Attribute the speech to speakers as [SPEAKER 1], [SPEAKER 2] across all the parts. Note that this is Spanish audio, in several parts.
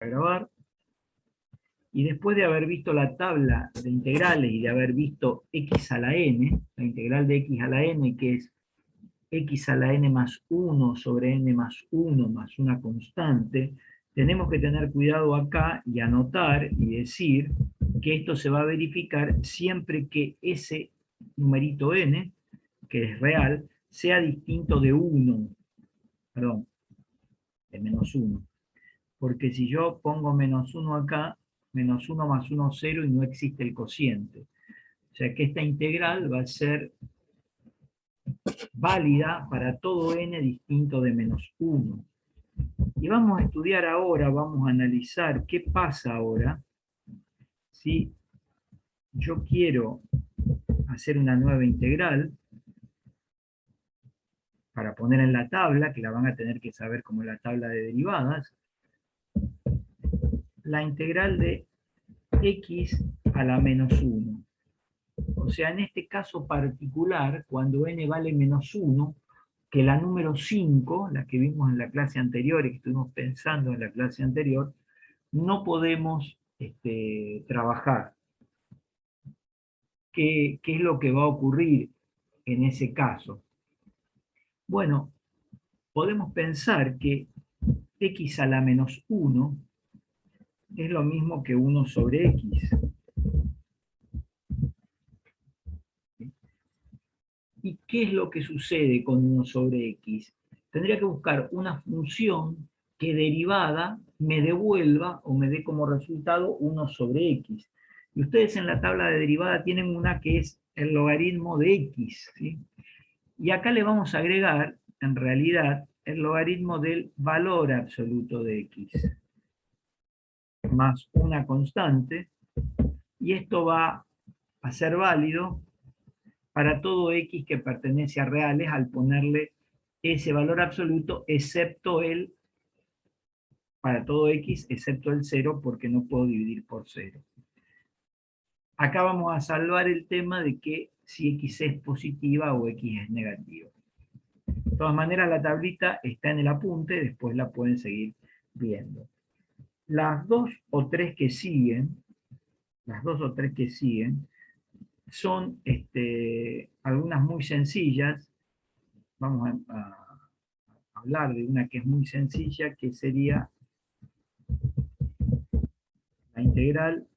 [SPEAKER 1] a grabar. Y después de haber visto la tabla de integrales y de haber visto x a la n, la integral de x a la n, que es x a la n más 1 sobre n más 1 más una constante, tenemos que tener cuidado acá y anotar y decir que esto se va a verificar siempre que ese numerito n, que es real, sea distinto de 1, perdón, de menos 1. Porque si yo pongo menos 1 acá, menos 1 más 1, 0, y no existe el cociente. O sea que esta integral va a ser válida para todo n distinto de menos 1. Y vamos a estudiar ahora, vamos a analizar qué pasa ahora si yo quiero hacer una nueva integral para poner en la tabla, que la van a tener que saber como la tabla de derivadas, la integral de x a la menos 1. O sea, en este caso particular, cuando n vale menos 1, que la número 5, la que vimos en la clase anterior y que estuvimos pensando en la clase anterior, no podemos trabajar. ¿Qué es lo que va a ocurrir en ese caso? Bueno, podemos pensar que x a la menos 1 es lo mismo que 1 sobre x. ¿Y qué es lo que sucede con 1 sobre x? Tendría que buscar una función que derivada me devuelva o me dé como resultado 1 sobre x. Y ustedes en la tabla de derivada tienen una que es el logaritmo de x, ¿sí? Y acá le vamos a agregar, en realidad, el logaritmo del valor absoluto de x, más una constante, y esto va a ser válido para todo x que pertenece a reales al ponerle ese valor absoluto, excepto el, para todo x, excepto el 0, porque no puedo dividir por 0. Acá vamos a salvar el tema de que si x es positiva o x es negativa. De todas maneras, la tablita está en el apunte, después la pueden seguir viendo. Las dos o tres que siguen, son algunas muy sencillas. Vamos a hablar de una que es muy sencilla, que sería la integral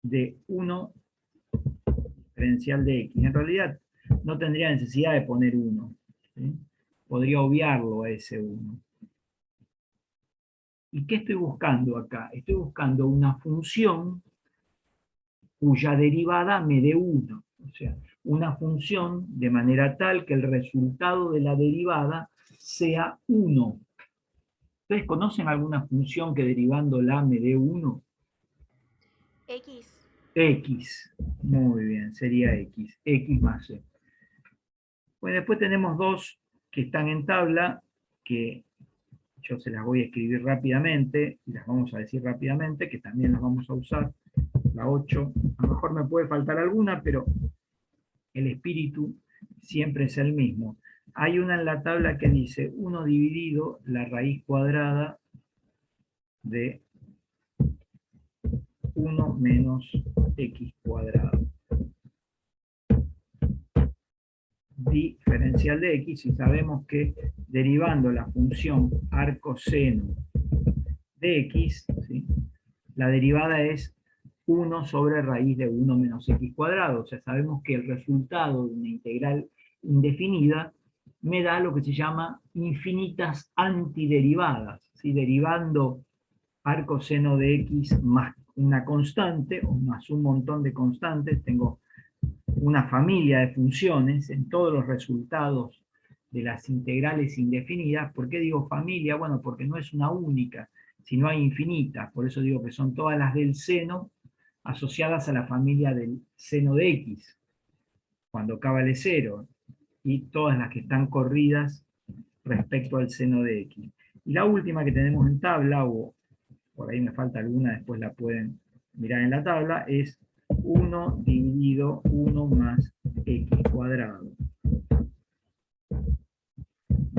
[SPEAKER 1] de 1 diferencial de x. En realidad no tendría necesidad de poner 1, ¿sí? Podría obviarlo a ese 1. ¿Y qué estoy buscando acá? Estoy buscando una función cuya derivada me dé 1. O sea, una función de manera tal que el resultado de la derivada sea 1. ¿Ustedes conocen alguna función que derivándola me dé 1?
[SPEAKER 2] X.
[SPEAKER 1] X. Muy bien, sería X. X más C. Bueno, después tenemos dos que están en tabla, que yo se las voy a escribir rápidamente, y las vamos a decir rápidamente, que también las vamos a usar. La 8, a lo mejor me puede faltar alguna, pero el espíritu siempre es el mismo. Hay una en la tabla que dice 1 dividido la raíz cuadrada de 1 menos x cuadrado. Diferencial de x, y sabemos que derivando la función arcoseno de x, ¿sí?, la derivada es 1 sobre raíz de 1 menos x cuadrado. O sea, sabemos que el resultado de una integral indefinida me da lo que se llama infinitas antiderivadas, ¿sí? Derivando arcoseno de x más una constante, o más un montón de constantes, tengo una familia de funciones en todos los resultados de las integrales indefinidas. ¿Por qué digo familia? Bueno, porque no es una única, sino hay infinitas. Por eso digo que son todas las del seno asociadas a la familia del seno de x, cuando k vale 0, y todas las que están corridas respecto al seno de x. Y la última que tenemos en tabla, o por ahí me falta alguna, después la pueden mirar en la tabla, es 1 dividido 1 más x cuadrado.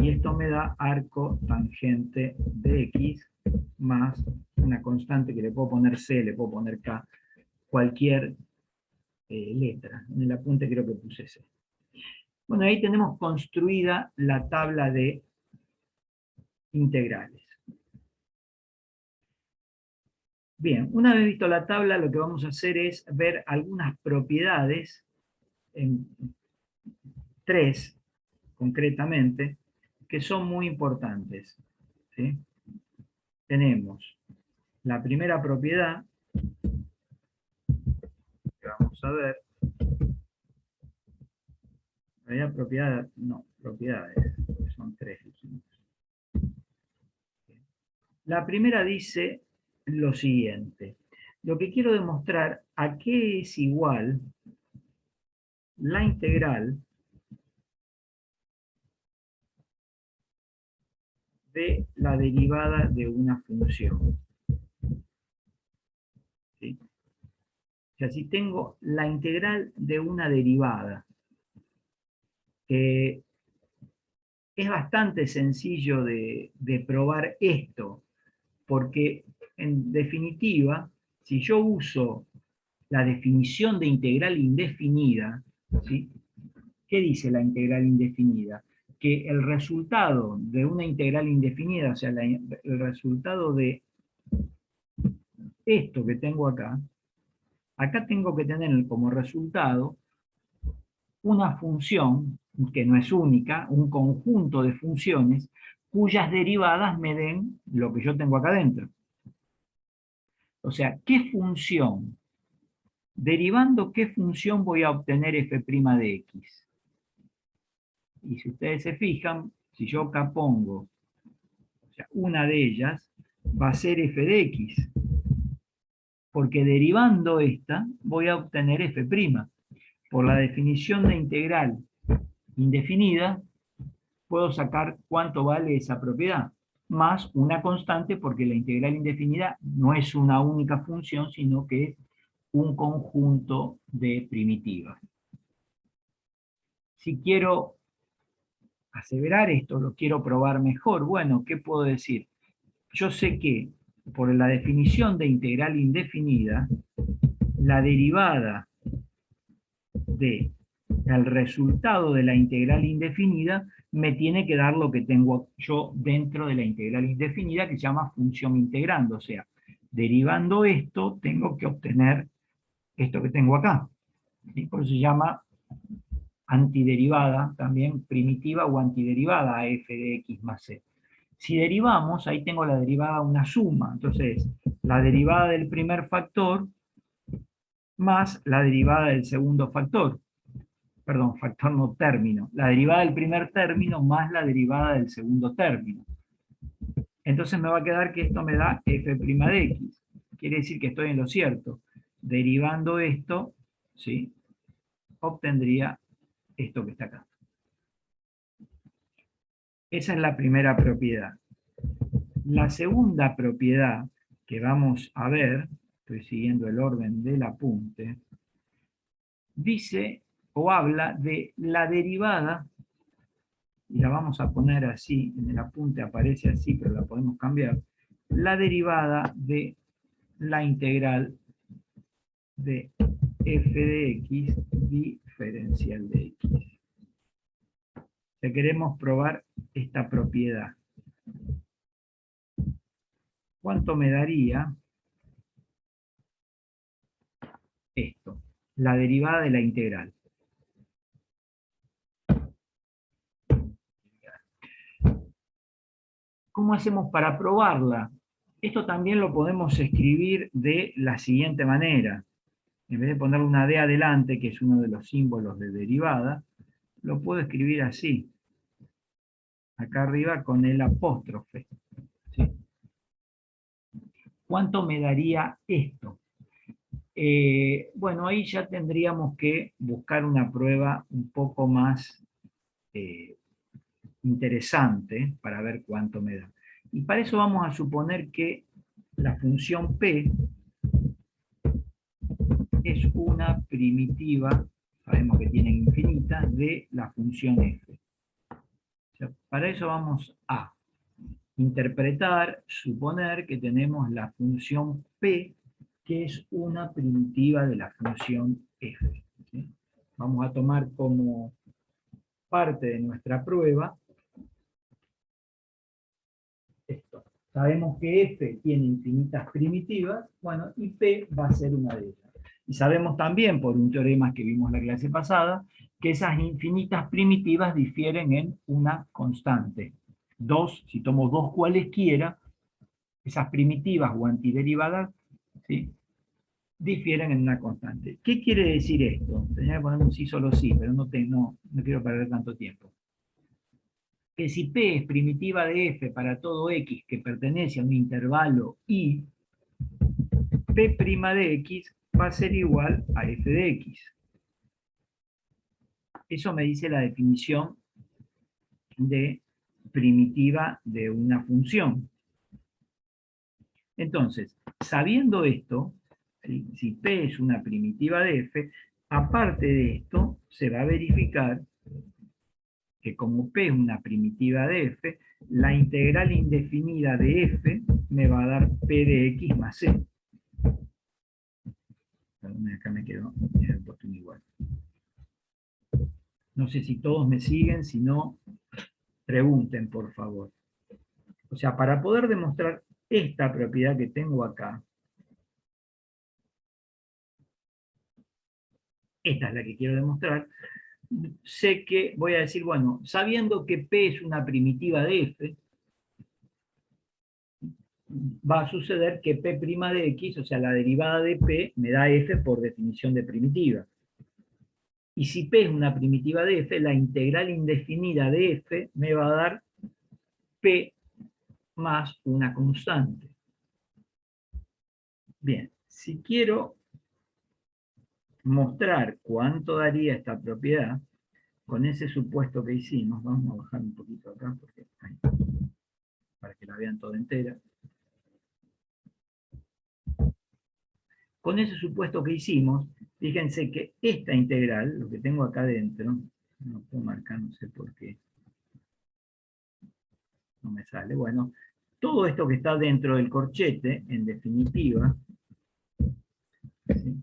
[SPEAKER 1] Y esto me da arco tangente de x más una constante que le puedo poner C, le puedo poner K, cualquier letra. En el apunte creo que puse C. Bueno, ahí tenemos construida la tabla de integrales. Bien, una vez visto la tabla, lo que vamos a hacer es ver algunas propiedades, en 3 concretamente, que son muy importantes, ¿sí? Tenemos la primera propiedad, que vamos a ver, propiedad, no, propiedades, son 3. La primera dice lo siguiente: lo que quiero demostrar, ¿a qué es igual la integral de la derivada de una función? ¿Sí? O sea, si tengo la integral de una derivada, es bastante sencillo de probar esto, porque en definitiva, si yo uso la definición de integral indefinida, ¿sí? ¿Qué dice la integral indefinida? Que el resultado de una integral indefinida, o sea, el resultado de esto que tengo acá, tengo que tener como resultado una función que no es única, un conjunto de funciones cuyas derivadas me den lo que yo tengo acá dentro. O sea, ¿qué función? Derivando qué función voy a obtener f' de x. Y si ustedes se fijan, si yo acá pongo, o sea, una de ellas va a ser f de x, porque derivando esta voy a obtener f'. Por la definición de integral indefinida, puedo sacar cuánto vale esa propiedad, más una constante, porque la integral indefinida no es una única función, sino que es un conjunto de primitivas. Si quiero aseverar esto, lo quiero probar mejor, bueno, ¿qué puedo decir? Yo sé que por la definición de integral indefinida, la derivada del resultado de la integral indefinida me tiene que dar lo que tengo yo dentro de la integral indefinida, que se llama función integrando. O sea, derivando esto, tengo que obtener esto que tengo acá. ¿Sí? Por eso se llama antiderivada, también primitiva o antiderivada a f de x más c. Si derivamos, ahí tengo la derivada una suma. Entonces, la derivada del primer factor más la derivada del segundo factor. Perdón, factor no, término. La derivada del primer término más la derivada del segundo término. Entonces me va a quedar que esto me da f' de x. Quiere decir que estoy en lo cierto. Derivando esto, ¿sí?, obtendría esto que está acá. Esa es la primera propiedad. La segunda propiedad que vamos a ver, estoy siguiendo el orden del apunte, dice o habla de la derivada, y la vamos a poner así, en el apunte aparece así, pero la podemos cambiar, la derivada de la integral de f de x diferencial de x. Si queremos probar esta propiedad, ¿cuánto me daría esto? La derivada de la integral. ¿Cómo hacemos para probarla? Esto también lo podemos escribir de la siguiente manera. En vez de poner una D adelante, que es uno de los símbolos de derivada, lo puedo escribir así. Acá arriba con el apóstrofe. ¿Sí? ¿Cuánto me daría esto? Bueno, ahí ya tendríamos que buscar una prueba un poco más interesante para ver cuánto me da. Y para eso vamos a suponer que la función P es una primitiva, sabemos que tiene infinita, de la función f. O sea, para eso vamos a interpretar, suponer que tenemos la función p, que es una primitiva de la función f. ¿Sí? Vamos a tomar como parte de nuestra prueba esto. Sabemos que f tiene infinitas primitivas, bueno, y p va a ser una de ellas. Y sabemos también, por un teorema que vimos la clase pasada, que esas infinitas primitivas difieren en una constante. Si tomo dos cualesquiera, esas primitivas o antiderivadas, ¿sí?, difieren en una constante. ¿Qué quiere decir esto? Tenía que poner un sí solo sí, pero no quiero perder tanto tiempo. Que si P es primitiva de f para todo x que pertenece a un intervalo i, P' de x va a ser igual a f de x. Eso me dice la definición de primitiva de una función. Entonces, sabiendo esto, ¿sí?, si P es una primitiva de f, aparte de esto, se va a verificar que como P es una primitiva de f, la integral indefinida de f me va a dar P de x más c. Perdón, acá me quedó el botón igual. No sé si todos me siguen, si no, pregunten, por favor. O sea, para poder demostrar esta propiedad que tengo acá, esta es la que quiero demostrar, sé que voy a decir, bueno, sabiendo que P es una primitiva de f, va a suceder que P' de x, o sea, la derivada de P, me da f por definición de primitiva. Y si P es una primitiva de f, la integral indefinida de f me va a dar P más una constante. Bien, si quiero mostrar cuánto daría esta propiedad, con ese supuesto que hicimos, vamos a bajar un poquito acá, para que la vean toda entera. Con ese supuesto que hicimos, fíjense que esta integral, lo que tengo acá adentro, no puedo marcar, no sé por qué, no me sale, bueno, todo esto que está dentro del corchete, en definitiva, ¿sí?,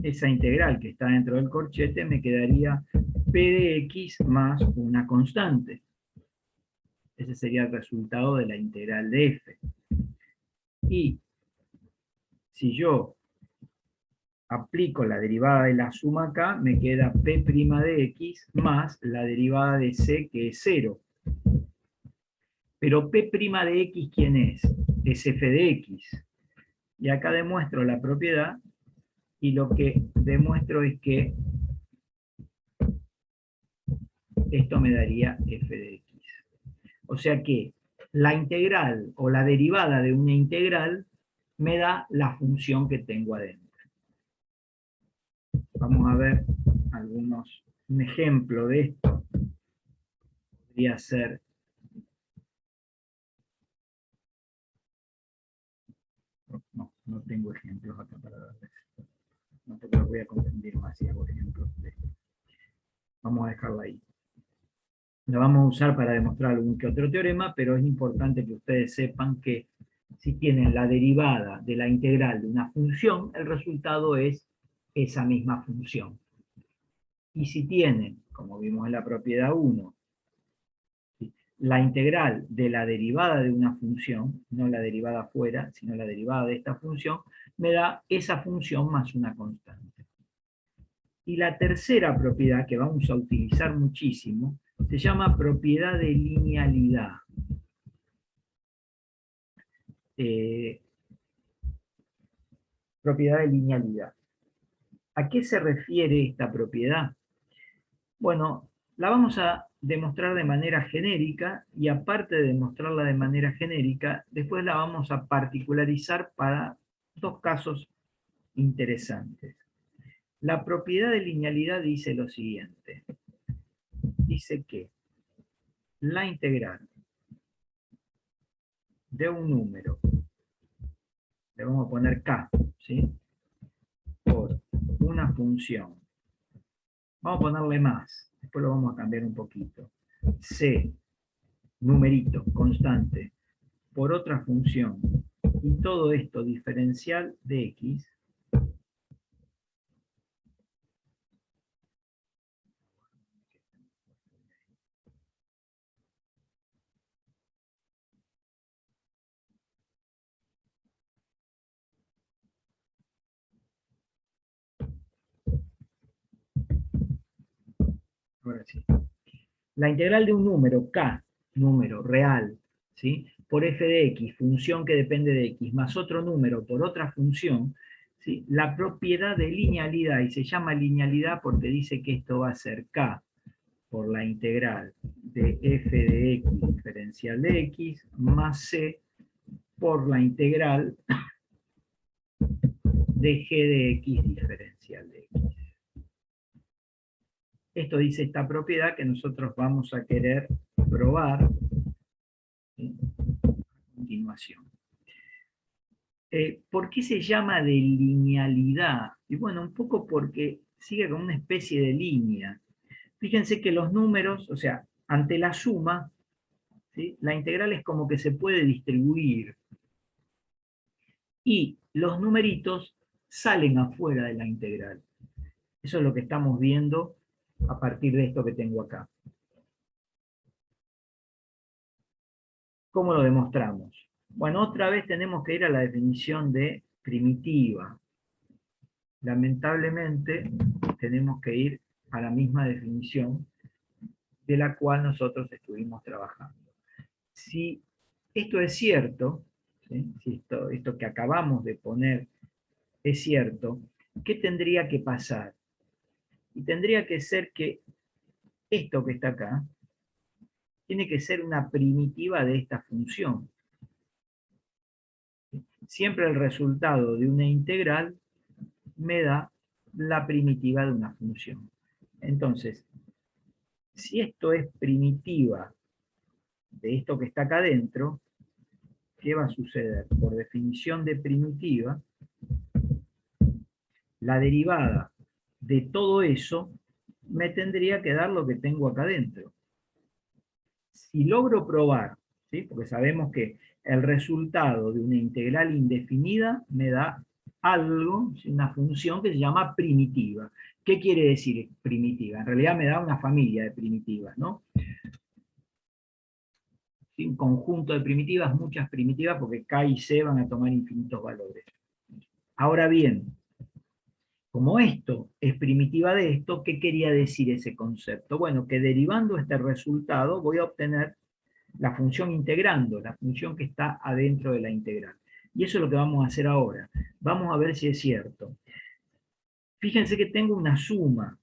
[SPEAKER 1] esa integral que está dentro del corchete me quedaría P de x más una constante. Ese sería el resultado de la integral de f. Y si yo aplico la derivada de la suma acá, me queda P' de x más la derivada de c, que es 0. Pero P' de x, ¿quién es? Es f de x. Y acá demuestro la propiedad, y lo que demuestro es que esto me daría f de x. O sea que la integral o la derivada de una integral me da la función que tengo adentro. Vamos a ver un ejemplo de esto. Podría ser no tengo ejemplos acá para darles. No te los voy a confundir más si hago ejemplos de esto. Vamos a dejarla ahí. La vamos a usar para demostrar algún que otro teorema, pero es importante que ustedes sepan que si tienen la derivada de la integral de una función, el resultado es esa misma función. Y si tienen, como vimos en la propiedad 1, la integral de la derivada de una función, no la derivada afuera, sino la derivada de esta función, me da esa función más una constante. Y la tercera propiedad que vamos a utilizar muchísimo se llama propiedad de linealidad. Propiedad de linealidad. ¿A qué se refiere esta propiedad? Bueno, la vamos a demostrar de manera genérica, y aparte de demostrarla de manera genérica, después la vamos a particularizar para dos casos interesantes. La propiedad de linealidad dice lo siguiente. Dice que la integral de un número, le vamos a poner k, ¿sí?, por una función, vamos a ponerle más, después lo vamos a cambiar un poquito, c, numerito, constante, por otra función, y todo esto diferencial de x, ahora sí, la integral de un número k, número real, ¿sí?, por f de x, función que depende de x, más otro número por otra función, ¿sí?, la propiedad de linealidad, y se llama linealidad porque dice que esto va a ser k por la integral de f de x diferencial de x, más c por la integral de g de x diferencial de x. Esto dice esta propiedad que nosotros vamos a querer probar, ¿sí?, a continuación. ¿Por qué se llama de linealidad? Y bueno, un poco porque sigue con una especie de línea. Fíjense que los números, o sea, ante la suma, ¿sí?, la integral es como que se puede distribuir. Y los numeritos salen afuera de la integral. Eso es lo que estamos viendo a partir de esto que tengo acá. ¿Cómo lo demostramos? Bueno, otra vez tenemos que ir a la definición de primitiva. Lamentablemente, tenemos que ir a la misma definición de la cual nosotros estuvimos trabajando. Si esto es cierto, ¿sí?, si esto que acabamos de poner es cierto, ¿qué tendría que pasar? Y tendría que ser que esto que está acá tiene que ser una primitiva de esta función. Siempre el resultado de una integral me da la primitiva de una función. Entonces, si esto es primitiva de esto que está acá adentro, ¿qué va a suceder? Por definición de primitiva, la derivada de todo eso me tendría que dar lo que tengo acá adentro. Si logro probar, ¿sí?, porque sabemos que el resultado de una integral indefinida me da algo, una función que se llama primitiva. ¿Qué quiere decir primitiva? En realidad me da una familia de primitivas, ¿no? Un conjunto de primitivas, muchas primitivas, porque K y C van a tomar infinitos valores. Ahora bien, como esto es primitiva de esto, ¿qué quería decir ese concepto? Bueno, que derivando este resultado voy a obtener la función integrando, la función que está adentro de la integral. Y eso es lo que vamos a hacer ahora. Vamos a ver si es cierto. Fíjense que tengo una suma.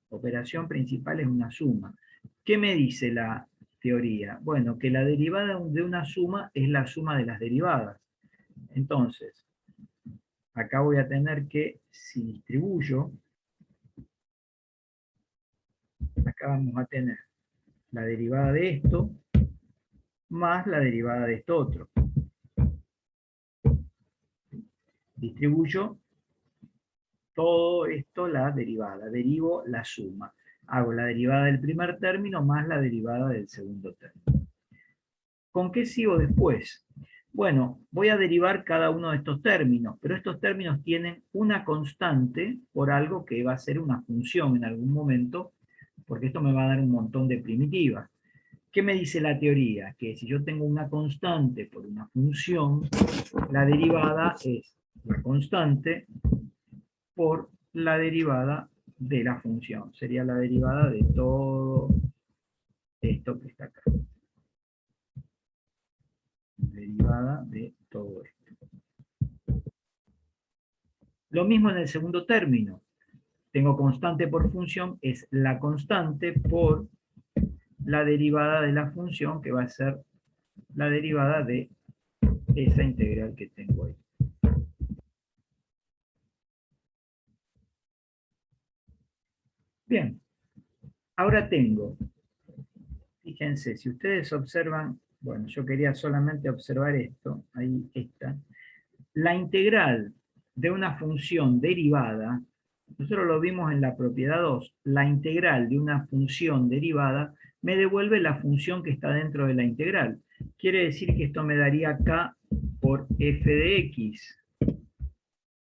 [SPEAKER 1] Operación principal es una suma. ¿Qué me dice la teoría? Bueno, que la derivada de una suma es la suma de las derivadas. Entonces, acá voy a tener que, si distribuyo, acá vamos a tener la derivada de esto más la derivada de esto otro. Distribuyo todo esto, la derivada, derivo la suma. Hago la derivada del primer término más la derivada del segundo término. ¿Con qué sigo después? Bueno, voy a derivar cada uno de estos términos, pero estos términos tienen una constante por algo que va a ser una función en algún momento, porque esto me va a dar un montón de primitivas. ¿Qué me dice la teoría? Que si yo tengo una constante por una función, la derivada es la constante por la derivada de la función. Sería la derivada de todo esto que está acá. Derivada de todo esto. Lo mismo en el segundo término. Tengo constante por función, es la constante por la derivada de la función, que va a ser la derivada de esa integral que tengo ahí. Bien, ahora tengo, fíjense, si ustedes observan, bueno, yo quería solamente observar esto, ahí está, la integral de una función derivada, nosotros lo vimos en la propiedad 2, la integral de una función derivada me devuelve la función que está dentro de la integral. quiere decir que esto me daría K por f de x.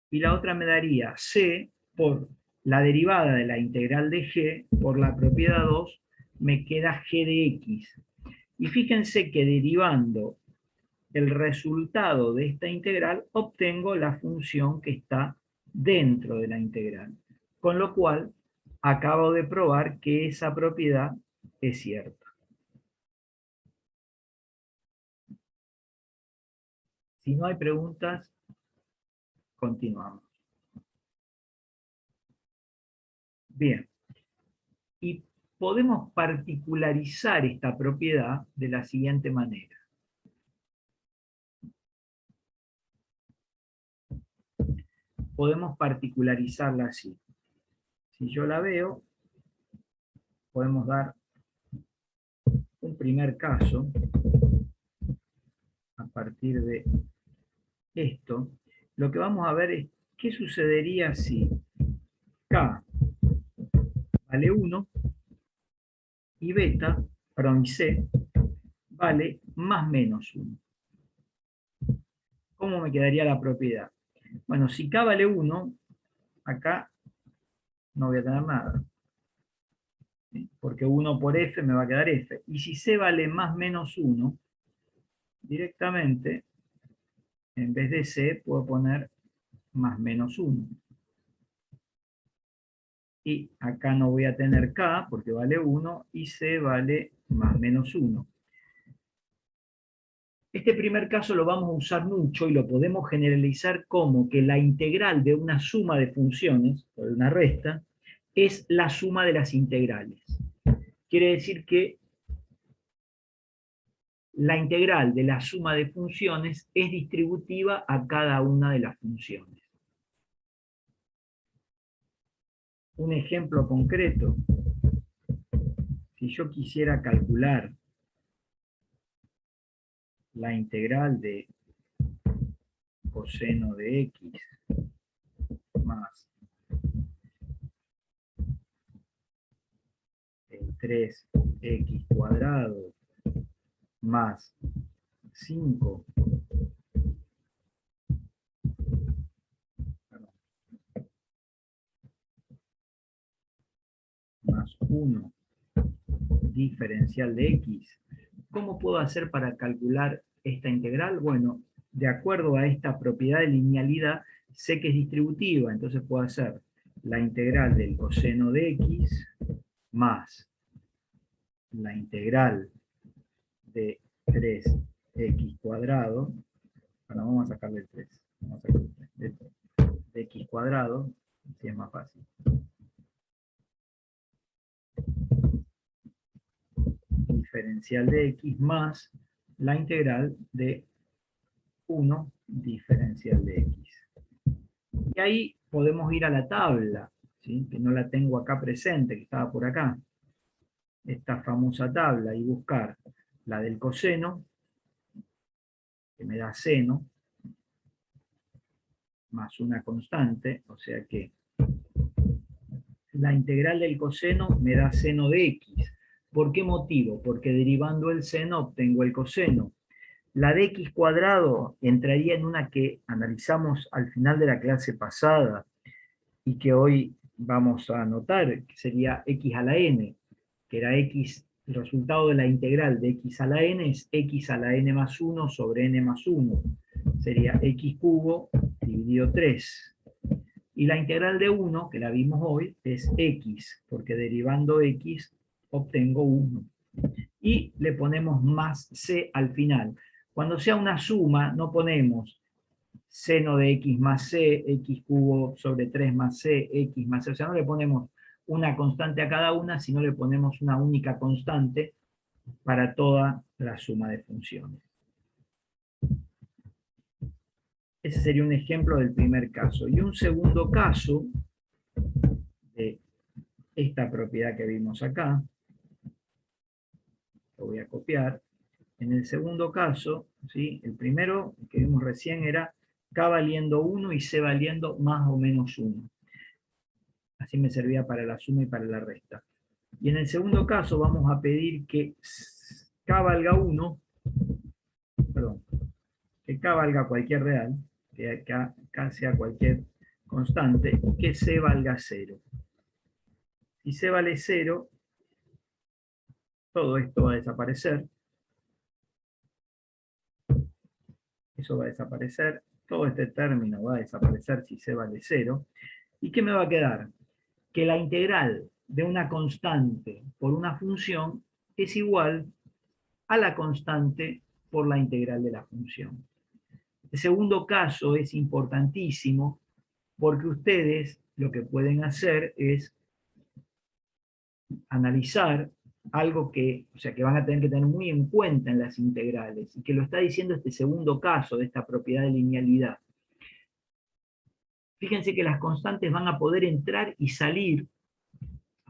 [SPEAKER 1] Y la otra me daría C por la derivada de la integral de G por la propiedad 2, me queda G de x. Y fíjense que derivando el resultado de esta integral, obtengo la función que está dentro de la integral. Con lo cual, acabo de probar que esa propiedad es cierta. Si no hay preguntas, continuamos. Bien. Y podemos particularizar esta propiedad de la siguiente manera. Podemos particularizarla así. Si yo la veo, podemos dar un primer caso a partir de esto. Lo que vamos a ver es qué sucedería si K vale 1 y beta, perdón, y C vale más menos 1. ¿Cómo me quedaría la propiedad? Bueno, si K vale 1, acá no voy a tener nada. Porque 1 por f me va a quedar f. Y si c vale más menos 1, directamente, en vez de c, puedo poner más menos 1. Y acá no voy a tener k, porque vale 1, y c vale más menos 1. Este primer caso lo vamos a usar mucho y lo podemos generalizar como que la integral de una suma de funciones, o de una resta, es la suma de las integrales. Quiere decir que la integral de la suma de funciones es distributiva a cada una de las funciones. Un ejemplo concreto, si yo quisiera calcular la integral de coseno de x más el 3x cuadrado más 5 más 1 diferencial de x, ¿cómo puedo hacer para calcular esta integral? Bueno, de acuerdo a esta propiedad de linealidad, sé que es distributiva, entonces puedo hacer la integral del coseno de x más la integral de 3x cuadrado, ahora vamos a sacarle el 3, vamos a sacarle el 3 de x cuadrado, si es más fácil. Diferencial de x más la integral de 1 diferencial de x. Y ahí podemos ir a la tabla, ¿sí? Que no la tengo acá presente, que estaba por acá. Esta famosa tabla, y buscar la del coseno, que me da seno, más una constante, o sea que la integral del coseno me da seno de x. ¿Por qué motivo? Porque derivando el seno obtengo el coseno. La de x cuadrado entraría en una que analizamos al final de la clase pasada y que hoy vamos a anotar, que sería x a la n, que era x, el resultado de la integral de x a la n es x a la n más 1 sobre n más 1. Sería x cubo dividido 3. Y la integral de 1, que la vimos hoy, es x, porque derivando x obtengo 1. Y le ponemos más c al final. Cuando sea una suma, no ponemos seno de x más c, x cubo sobre 3 más c, x más c. O sea, no le ponemos una constante a cada una, sino le ponemos una única constante para toda la suma de funciones. Ese sería un ejemplo del primer caso. Y un segundo caso de esta propiedad que vimos acá, lo voy a copiar. En el segundo caso, ¿sí? El primero que vimos recién era k valiendo 1 y c valiendo más o menos 1. Así me servía para la suma y para la resta. Y en el segundo caso vamos a pedir que k valga 1 que K valga cualquier real, que K sea cualquier constante, y que C valga 0. Si C vale 0, todo esto va a desaparecer. Eso va a desaparecer. Todo este término va a desaparecer si C vale 0. ¿Y qué me va a quedar? Que la integral de una constante por una función es igual a la constante por la integral de la función. El segundo caso es importantísimo porque ustedes lo que pueden hacer es analizar algo que, o sea, que van a tener que tener muy en cuenta en las integrales, y que lo está diciendo este segundo caso de esta propiedad de linealidad. Fíjense que las constantes van a poder entrar y salir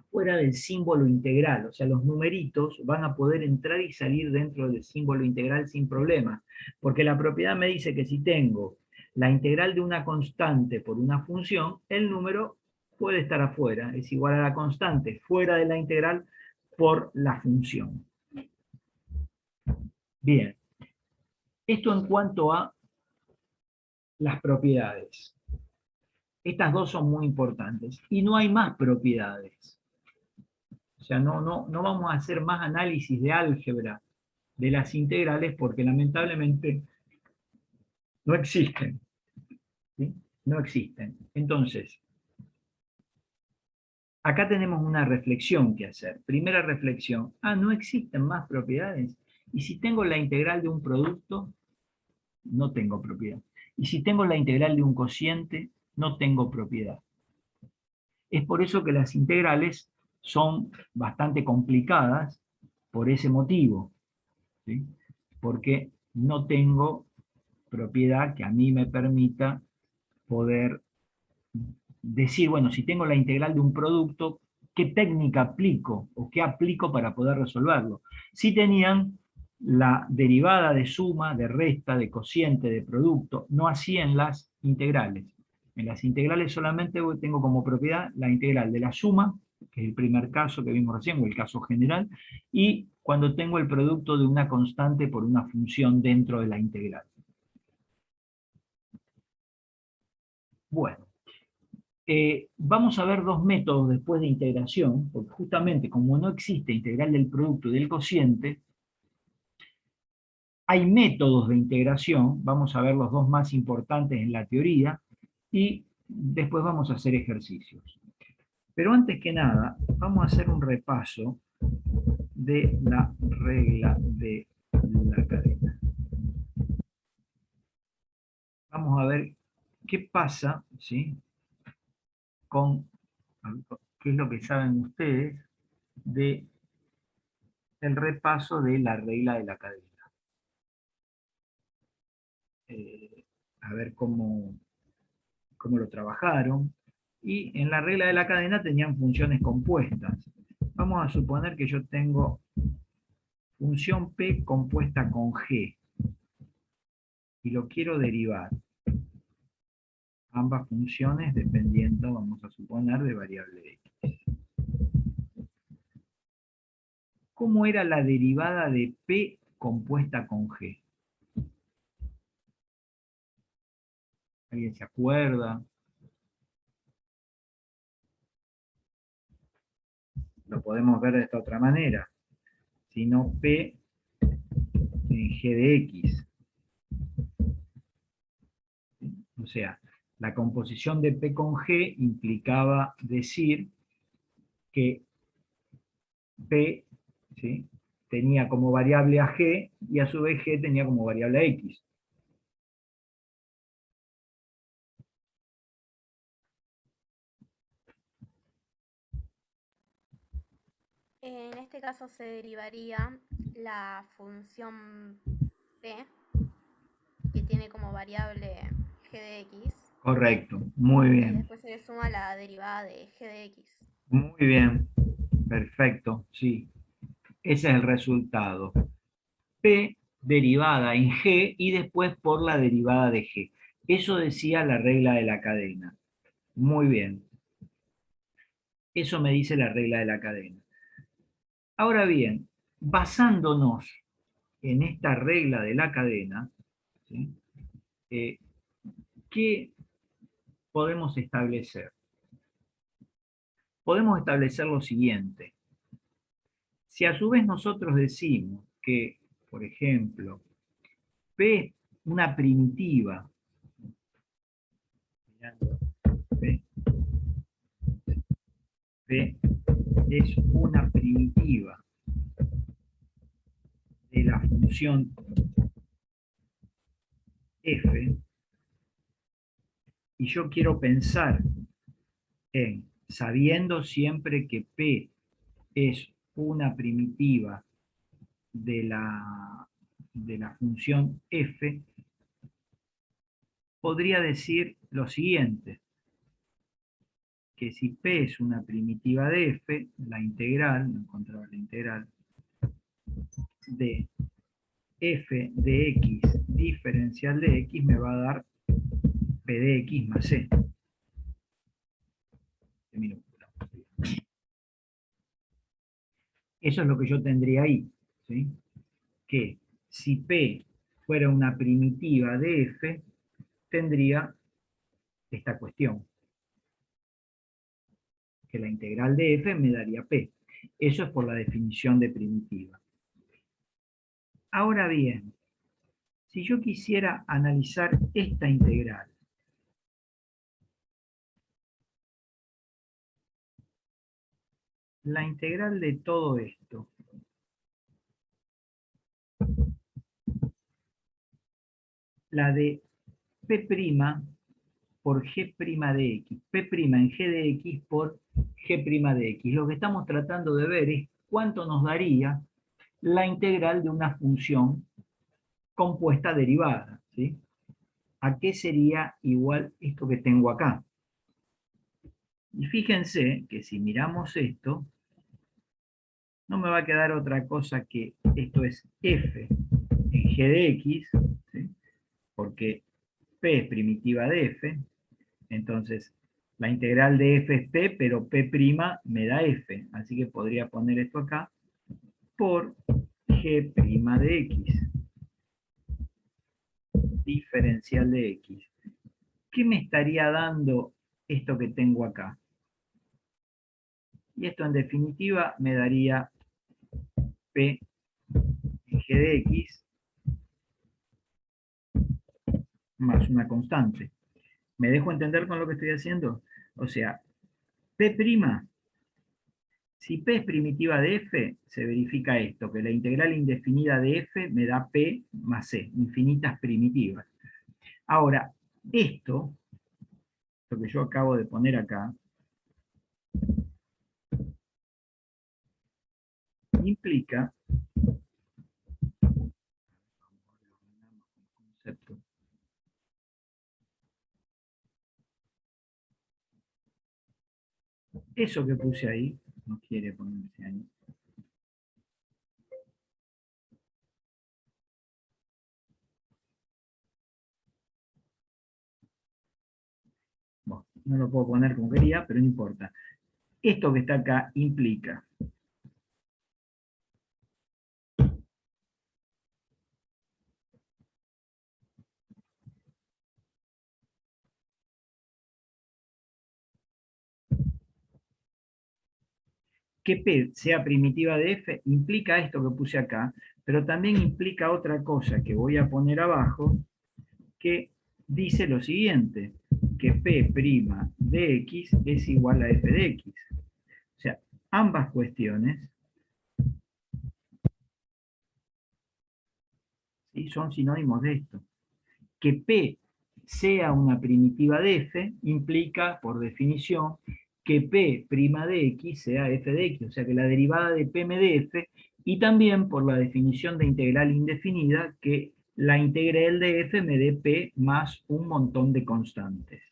[SPEAKER 1] fuera del símbolo integral, o sea, los numeritos van a poder entrar y salir dentro del símbolo integral sin problema, porque la propiedad me dice que si tengo la integral de una constante por una función, el número puede estar afuera, es igual a la constante fuera de la integral por la función. Bien, esto en cuanto a las propiedades. Estas dos son muy importantes, y no hay más propiedades. O sea, no vamos a hacer más análisis de álgebra de las integrales porque lamentablemente no existen. ¿Sí? No existen. Entonces, acá tenemos una reflexión que hacer. Primera reflexión, no existen más propiedades. Y si tengo la integral de un producto, no tengo propiedad. Y si tengo la integral de un cociente, no tengo propiedad. Es por eso que las integrales son bastante complicadas por ese motivo, ¿sí? Porque no tengo propiedad que a mí me permita poder decir, bueno, si tengo la integral de un producto, ¿qué técnica aplico o qué aplico para poder resolverlo? Si tenían la derivada de suma, de resta, de cociente, de producto, no así en las integrales. En las integrales solamente tengo como propiedad la integral de la suma, que es el primer caso que vimos recién, o el caso general, y cuando tengo el producto de una constante por una función dentro de la integral. Bueno, vamos a ver dos métodos después de integración, porque justamente como no existe integral del producto y del cociente, hay métodos de integración, vamos a ver los dos más importantes en la teoría, y después vamos a hacer ejercicios. Pero antes que nada, vamos a hacer un repaso de la regla de la cadena. Vamos a ver qué pasa, ¿sí?, con qué es lo que saben ustedes de el repaso de la regla de la cadena. A ver cómo lo trabajaron. Y en la regla de la cadena tenían funciones compuestas. Vamos a suponer que yo tengo función P compuesta con G y lo quiero derivar. Ambas funciones dependiendo, vamos a suponer, de variable X. ¿Cómo era la derivada de P compuesta con G? ¿Alguien se acuerda? Lo podemos ver de esta otra manera. Si no P en G de X. O sea, la composición de P con G implicaba decir que P, ¿sí?, tenía como variable a G y a su vez G tenía como variable a X.
[SPEAKER 2] En este caso se derivaría la función p, que tiene como variable g de x,
[SPEAKER 1] Correcto, muy
[SPEAKER 2] y
[SPEAKER 1] bien.
[SPEAKER 2] después se le suma la derivada de g de x.
[SPEAKER 1] Muy bien, perfecto, sí. Ese es el resultado. P derivada en G y después por la derivada de G. Eso decía la regla de la cadena. Muy bien. Eso me dice la regla de la cadena. Ahora bien, basándonos en esta regla de la cadena, ¿sí?, ¿qué podemos establecer? Podemos establecer lo siguiente. Si a su vez nosotros decimos que, por ejemplo, P es una primitiva, P es una primitiva de la función f, y yo quiero pensar en, sabiendo siempre que P es una primitiva de la función f, podría decir lo siguiente, que si P es una primitiva de f, la integral, no encontraba la integral, de f de x diferencial de x me va a dar p de x más c. Eso es lo que yo tendría ahí, ¿sí? Que si P fuera una primitiva de f, tendría esta cuestión, que la integral de f me daría P. Eso es por la definición de primitiva. Ahora bien, si yo quisiera analizar esta integral, la integral de todo esto, la de P' por G' de X, P' en G de X por G' de X. Lo que estamos tratando de ver es cuánto nos daría la integral de una función compuesta derivada, ¿sí? ¿A qué sería igual esto que tengo acá? Y fíjense que si miramos esto, no me va a quedar otra cosa que esto es f en g de x, ¿sí? Porque p es primitiva de f, entonces la integral de f es p, pero p' me da f, así que podría poner esto acá, por g' de x, diferencial de x. ¿Qué me estaría dando esto que tengo acá? Y esto en definitiva me daría p en g de x más una constante. ¿Me dejo entender con lo que estoy haciendo? O sea, P', si P es primitiva de f, se verifica esto, que la integral indefinida de f me da P más C, infinitas primitivas. Ahora, esto, lo que yo acabo de poner acá, implica eso que puse ahí, no quiere ponerse ahí. Bueno, no lo puedo poner como quería, pero no importa. Esto que está acá implica que P sea primitiva de f, implica esto que puse acá, pero también implica otra cosa que voy a poner abajo, que dice lo siguiente, que P' de x es igual a f de x. O sea, ambas cuestiones, ¿sí?, son sinónimos de esto. Que P sea una primitiva de f implica, por definición, que P' de x sea f de x, o sea que la derivada de P me dé f, y también por la definición de integral indefinida, que la integral de f me dé P más un montón de constantes.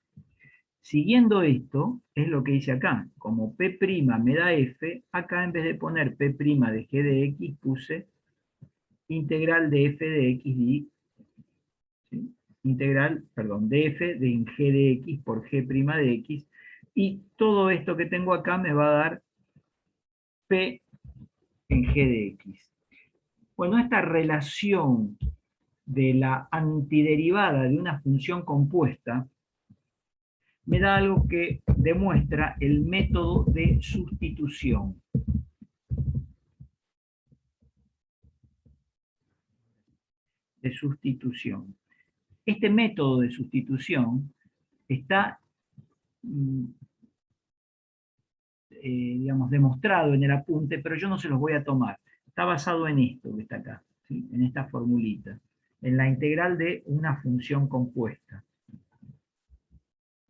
[SPEAKER 1] Siguiendo esto, es lo que hice acá. Como P' me da f, acá en vez de poner P' de g de x, puse integral de f de x, ¿sí?, integral, perdón, de f de g de x por g' de x, y todo esto que tengo acá me va a dar p en g de x. Bueno, esta relación de la antiderivada de una función compuesta, me da algo que demuestra el método de sustitución. Este método de sustitución está, digamos, demostrado en el apunte, pero yo no se los voy a tomar. Está basado en esto que está acá, ¿sí? En esta formulita, en la integral de una función compuesta.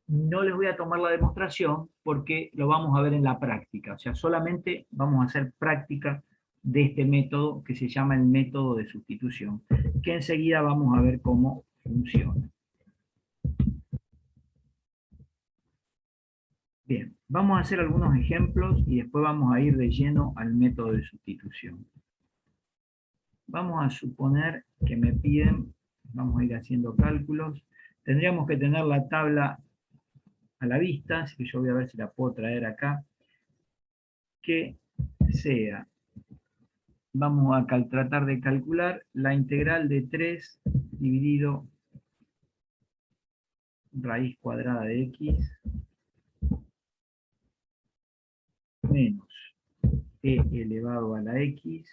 [SPEAKER 1] No les voy a tomar la demostración porque lo vamos a ver en la práctica, o sea, solamente vamos a hacer práctica de este método que se llama el método de sustitución, que enseguida vamos a ver cómo funciona. Bien, vamos a hacer algunos ejemplos y después vamos a ir de lleno al método de sustitución. Vamos a suponer que me piden, vamos a ir haciendo cálculos, tendríamos que tener la tabla a la vista, así que yo voy a ver si la puedo traer acá, que sea, vamos a tratar de calcular la integral de 3 dividido raíz cuadrada de x menos e elevado a la x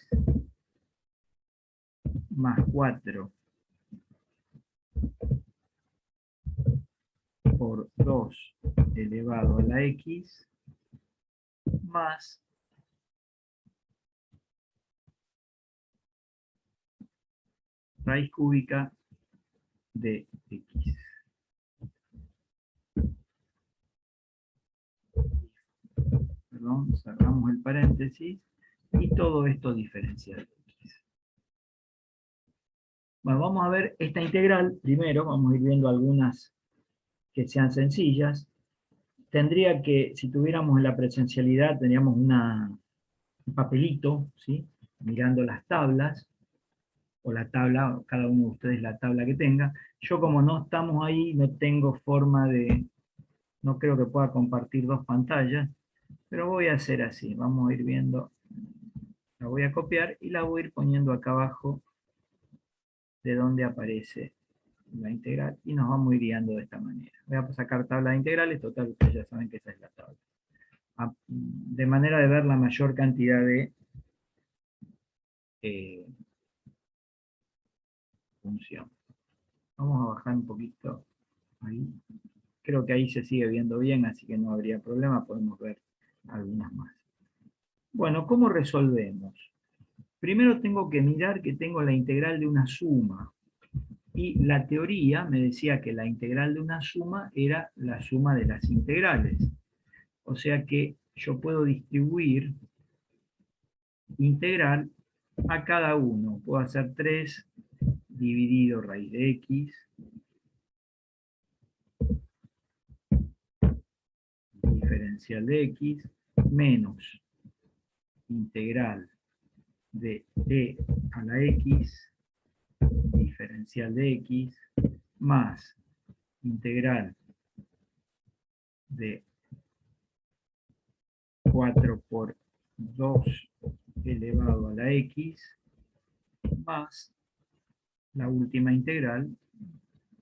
[SPEAKER 1] más 4 por 2 elevado a la x más raíz cúbica de x. Perdón, cerramos el paréntesis y todo esto diferencial de x. Bueno, vamos a ver esta integral primero, vamos a ir viendo algunas que sean sencillas. Tendría que, si tuviéramos en la presencialidad, tendríamos un papelito, ¿sí? Mirando las tablas, o la tabla, cada uno de ustedes la tabla que tenga. Yo como no estamos ahí, no tengo forma de, no creo que pueda compartir dos pantallas, pero voy a hacer así, vamos a ir viendo, la voy a copiar y la voy a ir poniendo acá abajo de donde aparece la integral y nos vamos a ir guiando de esta manera. Voy a sacar tabla de integrales, total, ustedes ya saben que esa es la tabla. De manera de ver la mayor cantidad de función. Vamos a bajar un poquito ahí. Creo que ahí se sigue viendo bien, así que no habría problema, podemos ver algunas más. Bueno, ¿cómo resolvemos? Primero tengo que mirar que tengo la integral de una suma. Y la teoría me decía que la integral de una suma era la suma de las integrales. O sea que yo puedo distribuir integral a cada uno. Puedo hacer 3 dividido raíz de x diferencial de x menos integral de e a la x diferencial de x más integral de 4 por 2 elevado a la x más la última integral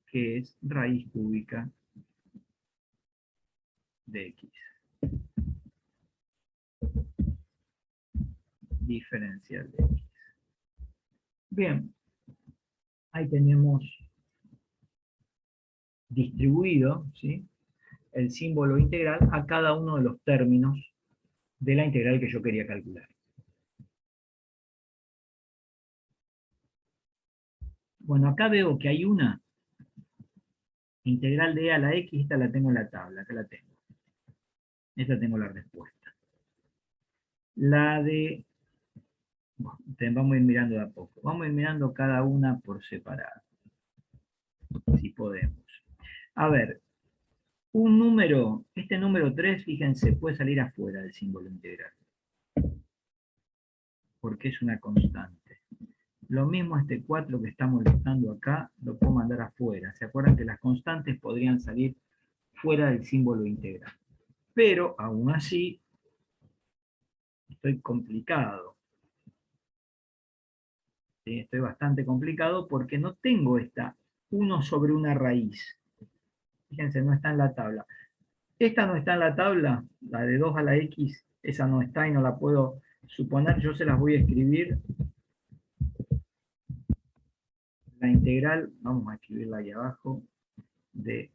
[SPEAKER 1] que es raíz cúbica de x diferencial de x. Bien, ahí tenemos distribuido, ¿sí?, el símbolo integral a cada uno de los términos de la integral que yo quería calcular. Bueno, acá veo que hay una integral de e a la x, esta la tengo en la tabla, acá la tengo. Esta tengo la respuesta. La de... Bueno, vamos a ir mirando de a poco. Vamos a ir mirando cada una por separado, si podemos. A ver, un número, este número 3, fíjense, puede salir afuera del símbolo integral, porque es una constante. Lo mismo este 4 que está molestando acá, lo puedo mandar afuera. ¿Se acuerdan que las constantes podrían salir fuera del símbolo integral? Pero, aún así, estoy complicado. ¿sí? Estoy bastante complicado porque no tengo esta 1 sobre una raíz. Fíjense, no está en la tabla. Esta no está en la tabla, la de 2 a la x, esa no está y no la puedo suponer. Yo se las voy a escribir. La integral, vamos a escribirla ahí abajo, de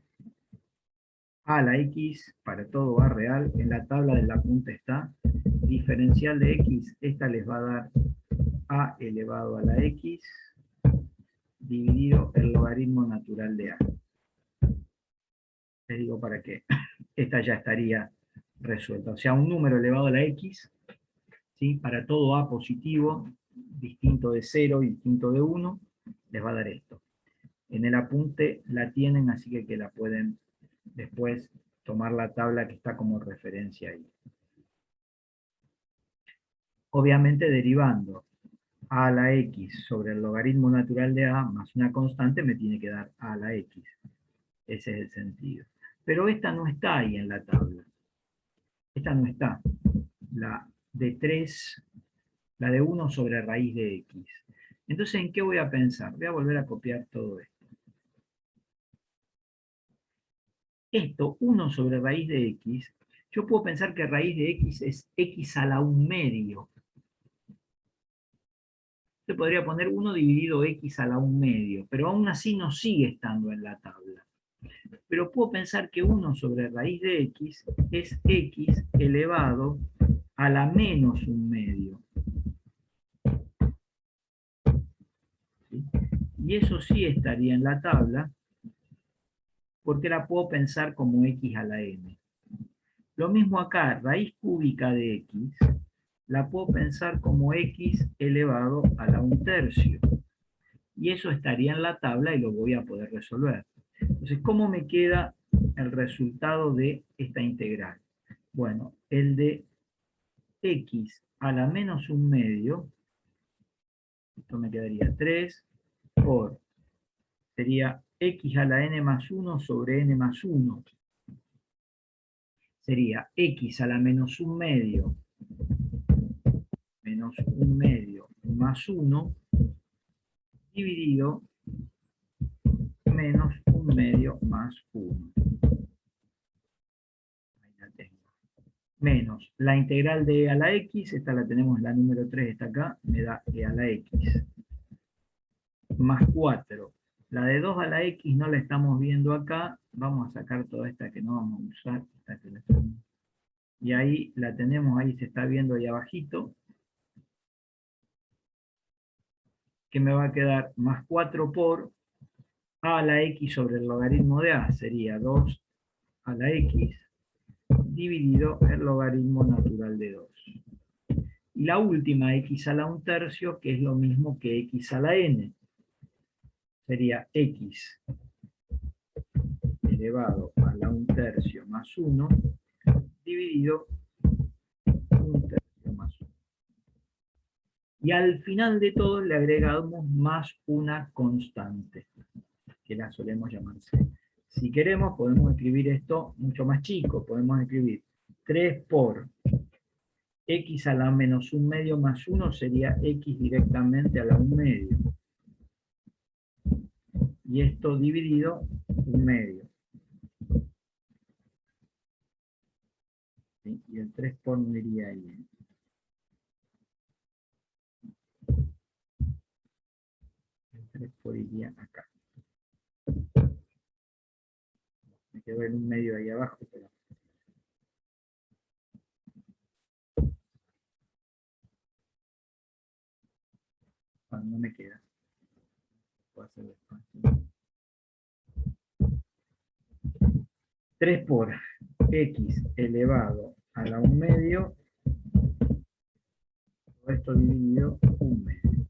[SPEAKER 1] a la x, para todo a real, en la tabla de la punta está, diferencial de x, esta les va a dar a elevado a la x, dividido el logaritmo natural de a. Les digo para que esta ya estaría resuelta. O sea, un número elevado a la x, ¿sí? Para todo a positivo, distinto de 0 y distinto de 1, les va a dar esto. En el apunte la tienen, así que la pueden después tomar la tabla que está como referencia ahí. Obviamente derivando a la x sobre el logaritmo natural de a más una constante me tiene que dar a la x. Ese es el sentido. Pero esta no está ahí en la tabla. Esta no está. La de 3, la de 1 sobre raíz de x. Entonces, ¿en qué voy a pensar? Voy a volver a copiar todo esto. Esto, 1 sobre raíz de x, yo puedo pensar que raíz de x es x a la 1 medio. Se podría poner 1 dividido x a la 1 medio, pero aún así no sigue estando en la tabla. Pero puedo pensar que 1 sobre raíz de x es x elevado a la menos 1 medio. ¿Sí? Y eso sí estaría en la tabla, porque la puedo pensar como x a la n. Lo mismo acá, raíz cúbica de x, la puedo pensar como x elevado a la 1/3. Y eso estaría en la tabla y lo voy a poder resolver. Entonces, ¿cómo me queda el resultado de esta integral? Bueno, el de x a la menos 1 medio, esto me quedaría 3 por, sería x a la n más 1 sobre n más 1. Sería x a la menos 1 medio menos 1 medio más 1 dividido menos 1 medio más 1. Ahí la tengo. Menos la integral de e a la x, esta la tenemos, la número 3 está acá, me da e a la x. Más 4. La de 2 a la x no la estamos viendo acá, vamos a sacar toda esta que no vamos a usar. Y ahí la tenemos, ahí se está viendo ahí abajito. Que me va a quedar más 4 por a la x sobre el logaritmo de a, sería 2 a la x dividido el logaritmo natural de 2. Y la última, x a la 1/3, que es lo mismo que x a la n. Sería x elevado a la 1/3 más 1 dividido 1/3 más 1. Y al final de todo le agregamos más una constante, que la solemos llamar c. Si queremos, podemos escribir esto mucho más chico. Podemos escribir 3 por x a la menos 1 medio más 1 sería x directamente a la 1 medio. Y esto dividido 1 medio. ¿Sí? Y el 3 por no iría ahí. El 3 por iría acá. Me quedó en 1 medio ahí abajo, pero bueno, no me queda. Puedo hacer despacio. 3 por x elevado a la 1 medio, todo esto dividido 1 medio.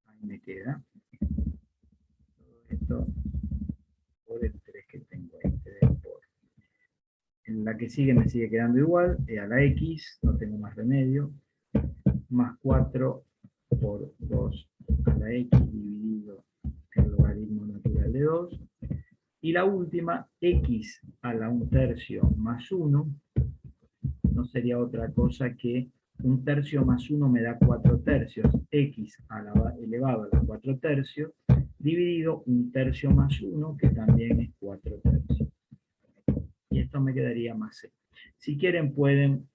[SPEAKER 1] Ahí me queda. Todo esto por el 3 que tengo ahí, 3 por. En la que sigue me sigue quedando igual, a la x, no tengo más remedio, más 4 por 2 a la x dividido el logaritmo natural de 2. Y la última, x a la 1/3 más 1, no sería otra cosa que 1 tercio más 1 me da 4 tercios, x elevado a la 4 tercios, dividido 1 tercio más 1, que también es 4 tercios. Y esto me quedaría más c. Si quieren pueden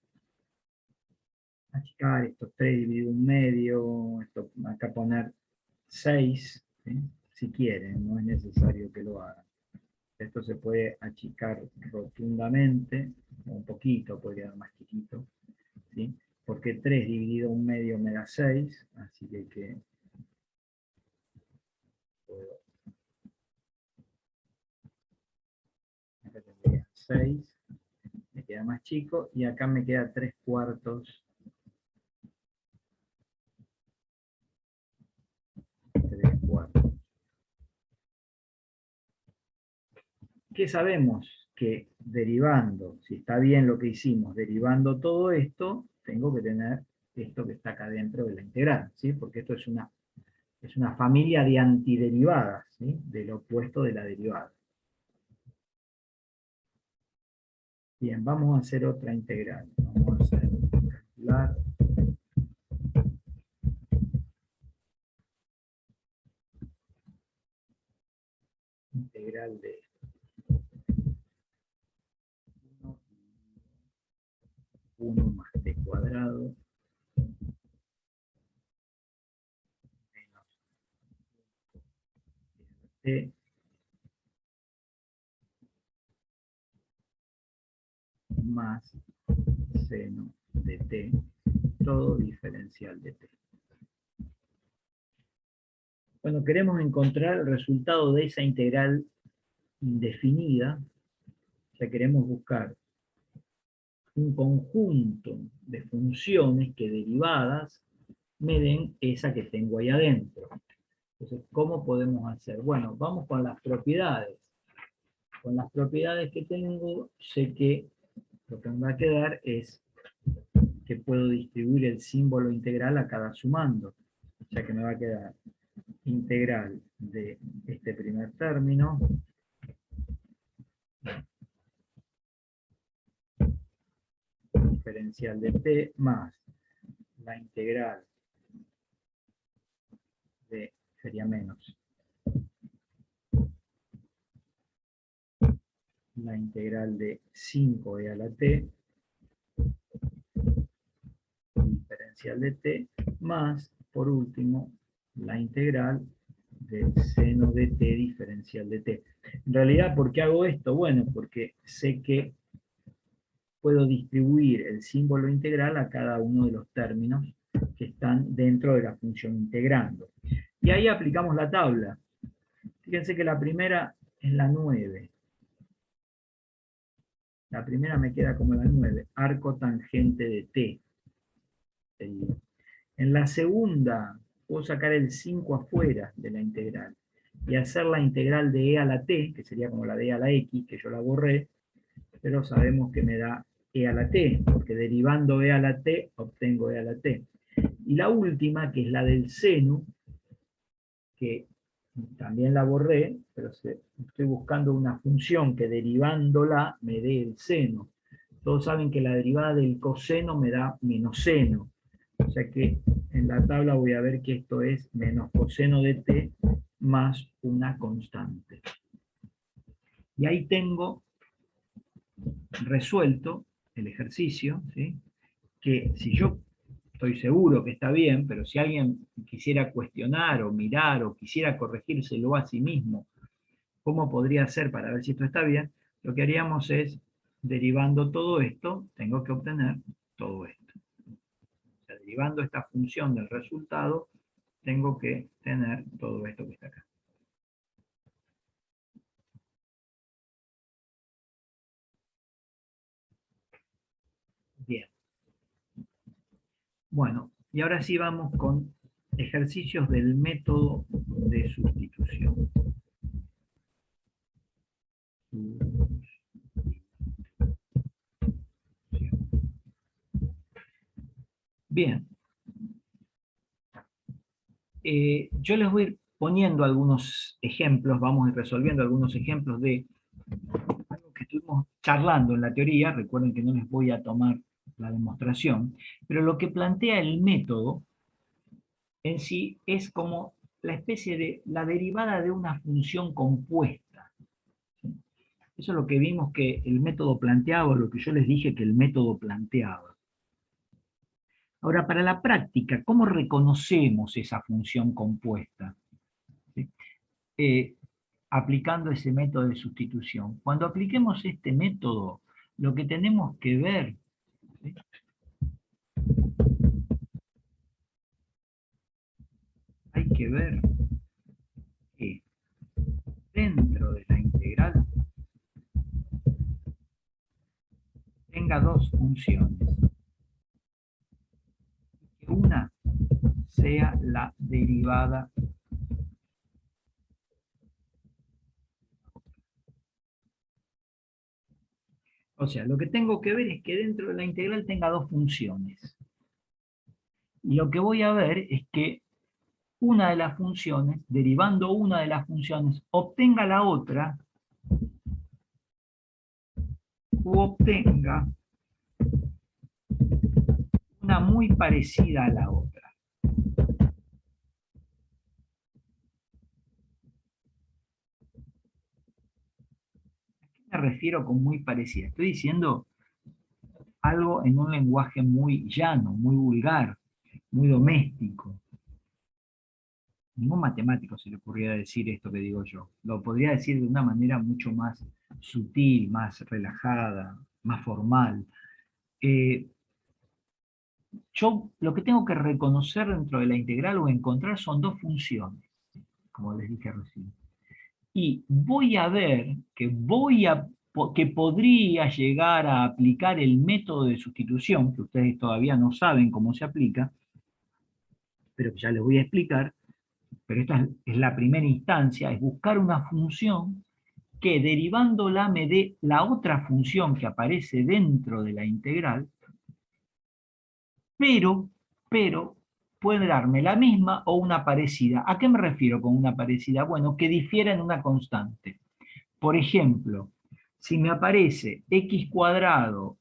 [SPEAKER 1] achicar estos 3 dividido 1 medio, esto, acá poner 6, ¿sí? Si quieren, no es necesario que lo hagan. Esto se puede achicar rotundamente, un poquito, puede quedar más chiquito, ¿sí? Porque 3 dividido 1 medio me da 6, así que puedo, acá tendría 6, me queda más chico, y acá me queda 3 cuartos, 3 cuartos. ¿Qué sabemos? Que derivando, si está bien lo que hicimos, derivando todo esto, tengo que tener esto que está acá dentro de la integral, ¿sí? Porque esto es una familia de antiderivadas, ¿sí? Del opuesto de la derivada. Bien, vamos a hacer otra integral. Vamos a hacer calcular integral de 1 más t cuadrado menos t más seno de t, todo diferencial de t. Bueno, queremos encontrar el resultado de esa integral indefinida. O sea, queremos buscar un conjunto de funciones que derivadas me den esa que tengo ahí adentro. Entonces, ¿cómo podemos hacer? Bueno, vamos con las propiedades. Con las propiedades que tengo, sé que lo que me va a quedar es que puedo distribuir el símbolo integral a cada sumando. O sea que me va a quedar integral de este primer término diferencial de t más la integral de, sería menos, la integral de 5e a la t diferencial de t más, por último, la integral del seno de t diferencial de t. En realidad, ¿por qué hago esto? Bueno, porque sé que puedo distribuir el símbolo integral a cada uno de los términos que están dentro de la función integrando. Y ahí aplicamos la tabla. Fíjense que la primera es la 9. La primera me queda como la 9, arco tangente de t. En la segunda puedo sacar el 5 afuera de la integral y hacer la integral de e a la t, que sería como la de e a la x, que yo la borré, pero sabemos que me da e a la t, porque derivando e a la t, obtengo e a la t. Y la última, que es la del seno, que también la borré, pero estoy buscando una función que derivándola me dé el seno. Todos saben que la derivada del coseno me da menos seno. O sea que en la tabla voy a ver que esto es menos coseno de t más una constante. Y ahí tengo resuelto el ejercicio, ¿sí? Que si yo estoy seguro que está bien, pero si alguien quisiera cuestionar o mirar o quisiera corregírselo a sí mismo, ¿cómo podría ser para ver si esto está bien? Lo que haríamos es, derivando todo esto, tengo que obtener todo esto. O sea, derivando esta función del resultado, tengo que tener todo esto que está acá. Bien. Bueno, y ahora sí vamos con ejercicios del método de sustitución. Bien. Yo les voy a ir poniendo algunos ejemplos, vamos a ir resolviendo algunos ejemplos de algo que estuvimos charlando en la teoría. Recuerden que no les voy a tomar la demostración, pero lo que plantea el método en sí es como la especie de la derivada de una función compuesta. ¿Sí? Eso es lo que vimos que el método planteaba, lo que yo les dije que el método planteaba. Ahora, para la práctica, ¿cómo reconocemos esa función compuesta? ¿Sí? Aplicando ese método de sustitución. Cuando apliquemos este método, lo que tenemos que ver, ¿sí? Hay que ver que dentro de la integral tenga dos funciones. Que una sea la derivada. O sea, lo que tengo que ver es que dentro de la integral tenga dos funciones. Y lo que voy a ver es que una de las funciones, derivando una de las funciones, obtenga la otra, u obtenga una muy parecida a la otra. ¿A qué me refiero con muy parecida? Estoy diciendo algo en un lenguaje muy llano, muy vulgar, muy doméstico. Ningún matemático se le ocurriera decir esto que digo yo. Lo podría decir de una manera mucho más sutil, más relajada, más formal. Yo lo que tengo que reconocer dentro de la integral o encontrar son dos funciones, como les dije recién. Y voy a ver que podría llegar a aplicar el método de sustitución, que ustedes todavía no saben cómo se aplica, pero que ya les voy a explicar, pero esta es la primera instancia, es buscar una función que derivándola me dé la otra función que aparece dentro de la integral, pero puede darme la misma o una parecida. ¿A qué me refiero con una parecida? Bueno, que difiera en una constante. Por ejemplo, si me aparece x cuadrado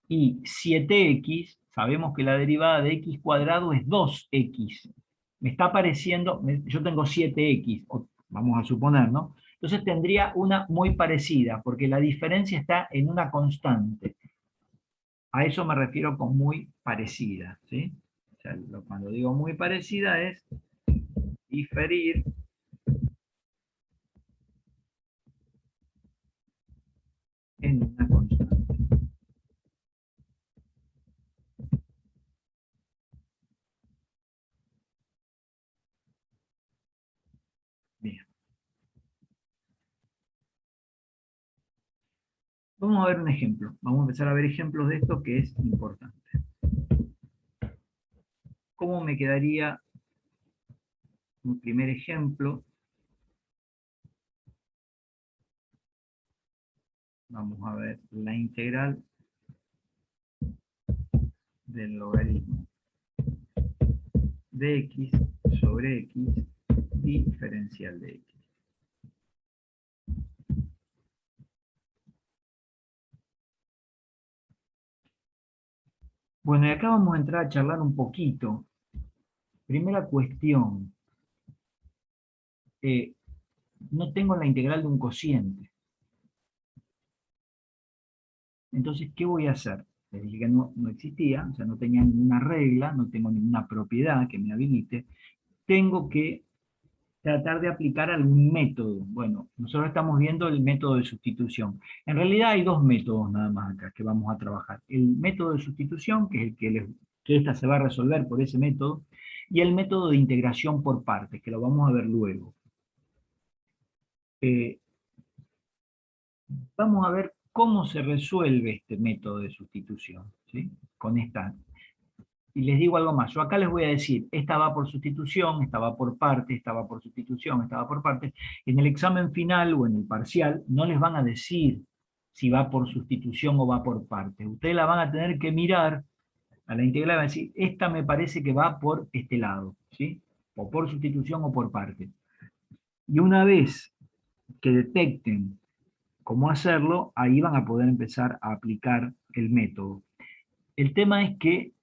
[SPEAKER 1] y 7x, sabemos que la derivada de x cuadrado es 2x. Me está apareciendo, yo tengo 7x, vamos a suponer, ¿no? Entonces tendría una muy parecida, porque la diferencia está en una constante. A eso me refiero con muy parecida, ¿sí? O sea, cuando digo muy parecida es diferir en una constante. Bien. Vamos a ver un ejemplo. Vamos a empezar a ver ejemplos de esto que es importante. ¿Cómo me quedaría un primer ejemplo? Vamos a ver la integral del logaritmo de x sobre x diferencial de x. Bueno, y acá vamos a entrar a charlar un poquito. Primera cuestión. No tengo la integral de un cociente. Entonces, ¿qué voy a hacer? Les dije que no existía, o sea, no tenía ninguna regla, no tengo ninguna propiedad que me habilite. Tengo que tratar de aplicar algún método. Bueno, nosotros estamos viendo el método de sustitución. En realidad hay dos métodos nada más acá que vamos a trabajar. El método de sustitución, que es el que esta se va a resolver por ese método, y el método de integración por partes, que lo vamos a ver luego. Eh, Vamos a ver cómo se resuelve este método de sustitución, ¿sí? Con esta. Y les digo algo más, yo acá les voy a decir, esta va por sustitución, esta va por parte, esta va por sustitución, esta va por parte. En el examen final o en el parcial no les van a decir si va por sustitución o va por parte. Ustedes la van a tener que mirar a la integral y van a decir, esta me parece que va por este lado, ¿sí? O por sustitución o por parte. Y una vez que detecten cómo hacerlo, ahí van a poder empezar a aplicar el método. El tema es que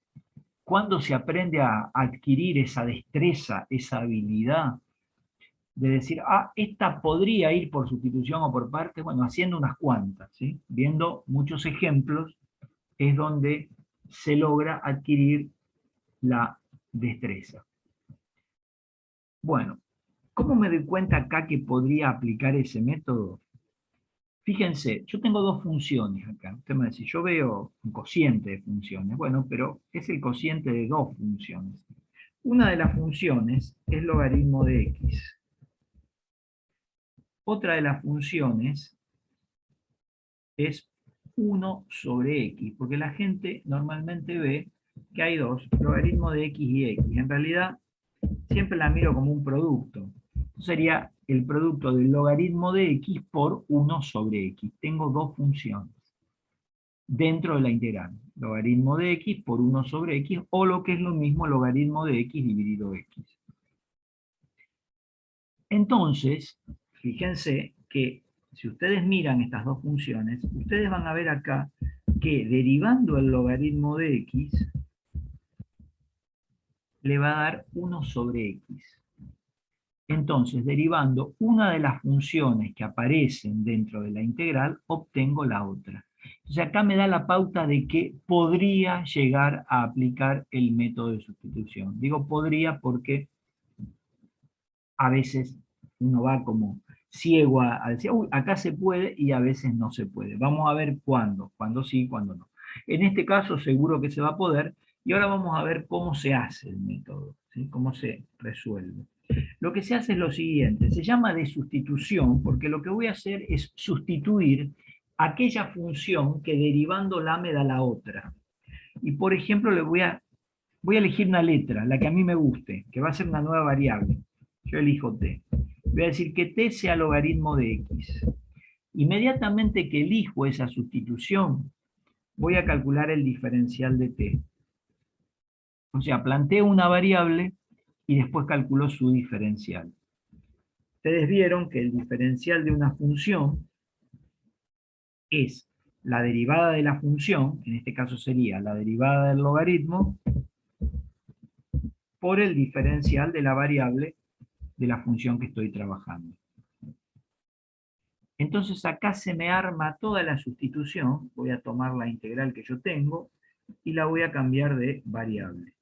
[SPEAKER 1] cuando se aprende a adquirir esa destreza, esa habilidad de decir, esta podría ir por sustitución o por parte, bueno, haciendo unas cuantas, ¿sí? Viendo muchos ejemplos, es donde se logra adquirir la destreza. Bueno, ¿cómo me doy cuenta acá que podría aplicar ese método? Fíjense, yo tengo dos funciones acá. Usted me dice, yo veo un cociente de funciones. Bueno, pero es el cociente de dos funciones. Una de las funciones es logaritmo de x. Otra de las funciones es 1 sobre x, porque la gente normalmente ve que hay dos, logaritmo de x y x. En realidad, siempre la miro como un producto. Sería el producto del logaritmo de x por 1 sobre x. Tengo dos funciones dentro de la integral. Logaritmo de x por 1 sobre x, o lo que es lo mismo, logaritmo de x dividido x. Entonces, fíjense que si ustedes miran estas dos funciones, ustedes van a ver acá que derivando el logaritmo de x, le va a dar 1 sobre x. Entonces, derivando una de las funciones que aparecen dentro de la integral, obtengo la otra. Entonces, acá me da la pauta de que podría llegar a aplicar el método de sustitución. Digo podría porque a veces uno va como ciego a decir, uy, acá se puede, y a veces no se puede. Vamos a ver cuándo sí, cuándo no. En este caso seguro que se va a poder, y ahora vamos a ver cómo se hace el método, ¿sí? Cómo se resuelve. Lo que se hace es lo siguiente, se llama de sustitución, porque lo que voy a hacer es sustituir aquella función que derivándola me da la otra. Y por ejemplo, voy a elegir una letra, la que a mí me guste, que va a ser una nueva variable. Yo elijo t. Voy a decir que t sea logaritmo de x. Inmediatamente que elijo esa sustitución, voy a calcular el diferencial de t. O sea, planteo una variable y después calculo su diferencial. Ustedes vieron que el diferencial de una función es la derivada de la función, en este caso sería la derivada del logaritmo, por el diferencial de la variable de la función que estoy trabajando. Entonces acá se me arma toda la sustitución, voy a tomar la integral que yo tengo y la voy a cambiar de variable.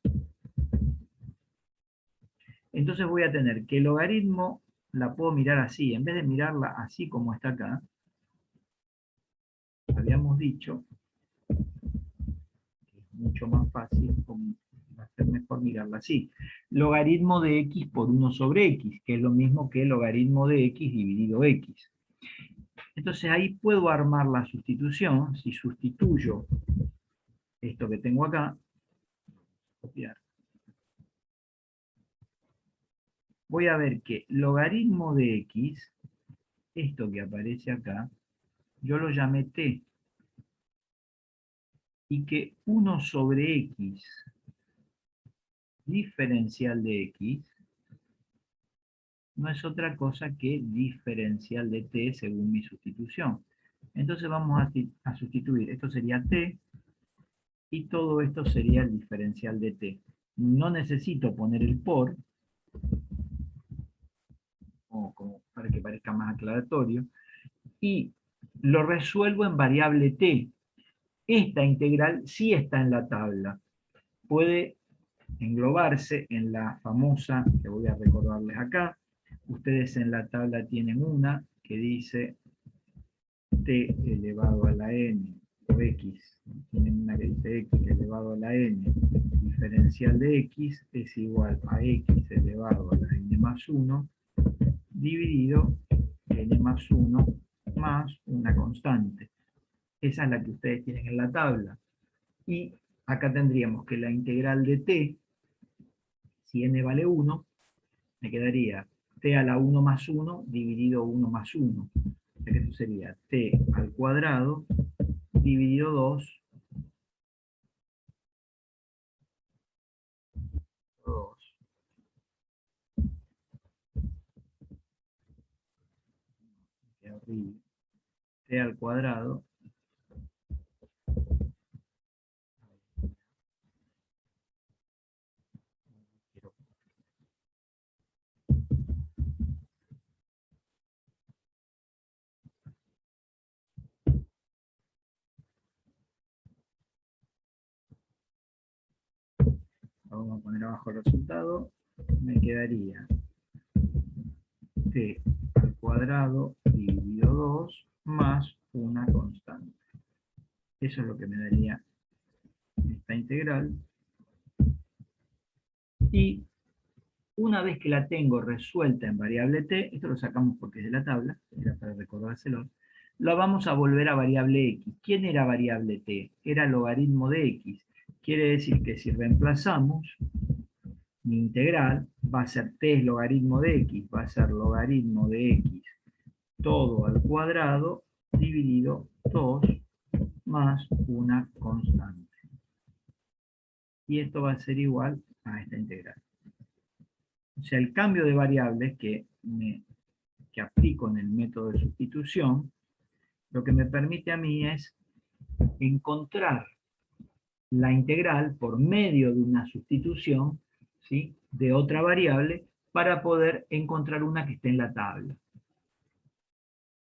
[SPEAKER 1] Entonces voy a tener que el logaritmo la puedo mirar así, en vez de mirarla así como está acá, habíamos dicho que es mucho más fácil, va a ser mejor mirarla así. Logaritmo de x por 1 sobre x, que es lo mismo que logaritmo de x dividido x. Entonces ahí puedo armar la sustitución, si sustituyo esto que tengo acá, copiar, voy a ver que logaritmo de x, esto que aparece acá, yo lo llamé t, y que 1 sobre x diferencial de x no es otra cosa que diferencial de t según mi sustitución. Entonces vamos a sustituir, esto sería t, y todo esto sería el diferencial de t. No necesito poner el por, como para que parezca más aclaratorio, y lo resuelvo en variable t. Esta integral sí está en la tabla. Puede englobarse en la famosa, que voy a recordarles acá. Ustedes en la tabla tienen una que dice t elevado a la n, o x. Tienen una que dice x elevado a la n. Diferencial de x es igual a x elevado a la n más 1 dividido n más 1 más una constante. Esa es la que ustedes tienen en la tabla. Y acá tendríamos que la integral de t, si n vale 1, me quedaría t a la 1 más 1 dividido 1 más 1. O sea que eso sería t al cuadrado dividido 2, 2. Qué horrible. T al cuadrado vamos a poner abajo el resultado, me quedaría t al cuadrado dividido 2 más una constante. Eso es lo que me daría esta integral. Y una vez que la tengo resuelta en variable t, esto lo sacamos porque es de la tabla, era para recordárselo, la vamos a volver a variable x. ¿Quién era variable t? Era logaritmo de x. Quiere decir que si reemplazamos, mi integral va a ser t es logaritmo de x, va a ser logaritmo de x todo al cuadrado dividido 2 más una constante. Y esto va a ser igual a esta integral. O sea, el cambio de variables que aplico en el método de sustitución, lo que me permite a mí es encontrar la integral por medio de una sustitución, ¿sí?, de otra variable para poder encontrar una que esté en la tabla.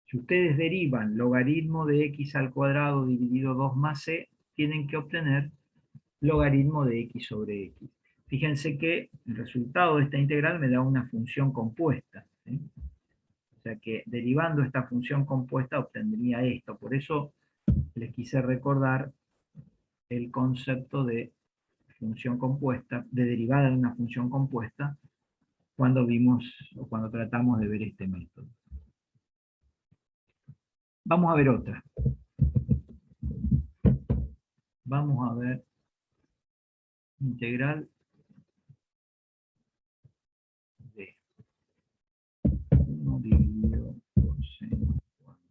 [SPEAKER 1] Si ustedes derivan logaritmo de x al cuadrado dividido 2 más c, tienen que obtener logaritmo de x sobre x. Fíjense que el resultado de esta integral me da una función compuesta, ¿sí? O sea que derivando esta función compuesta obtendría esto. Por eso les quise recordar el concepto de función compuesta, de derivada de una función compuesta, cuando vimos o cuando tratamos de ver este método. Vamos a ver otra. Vamos a ver integral de 1 dividido por seno cuadrado.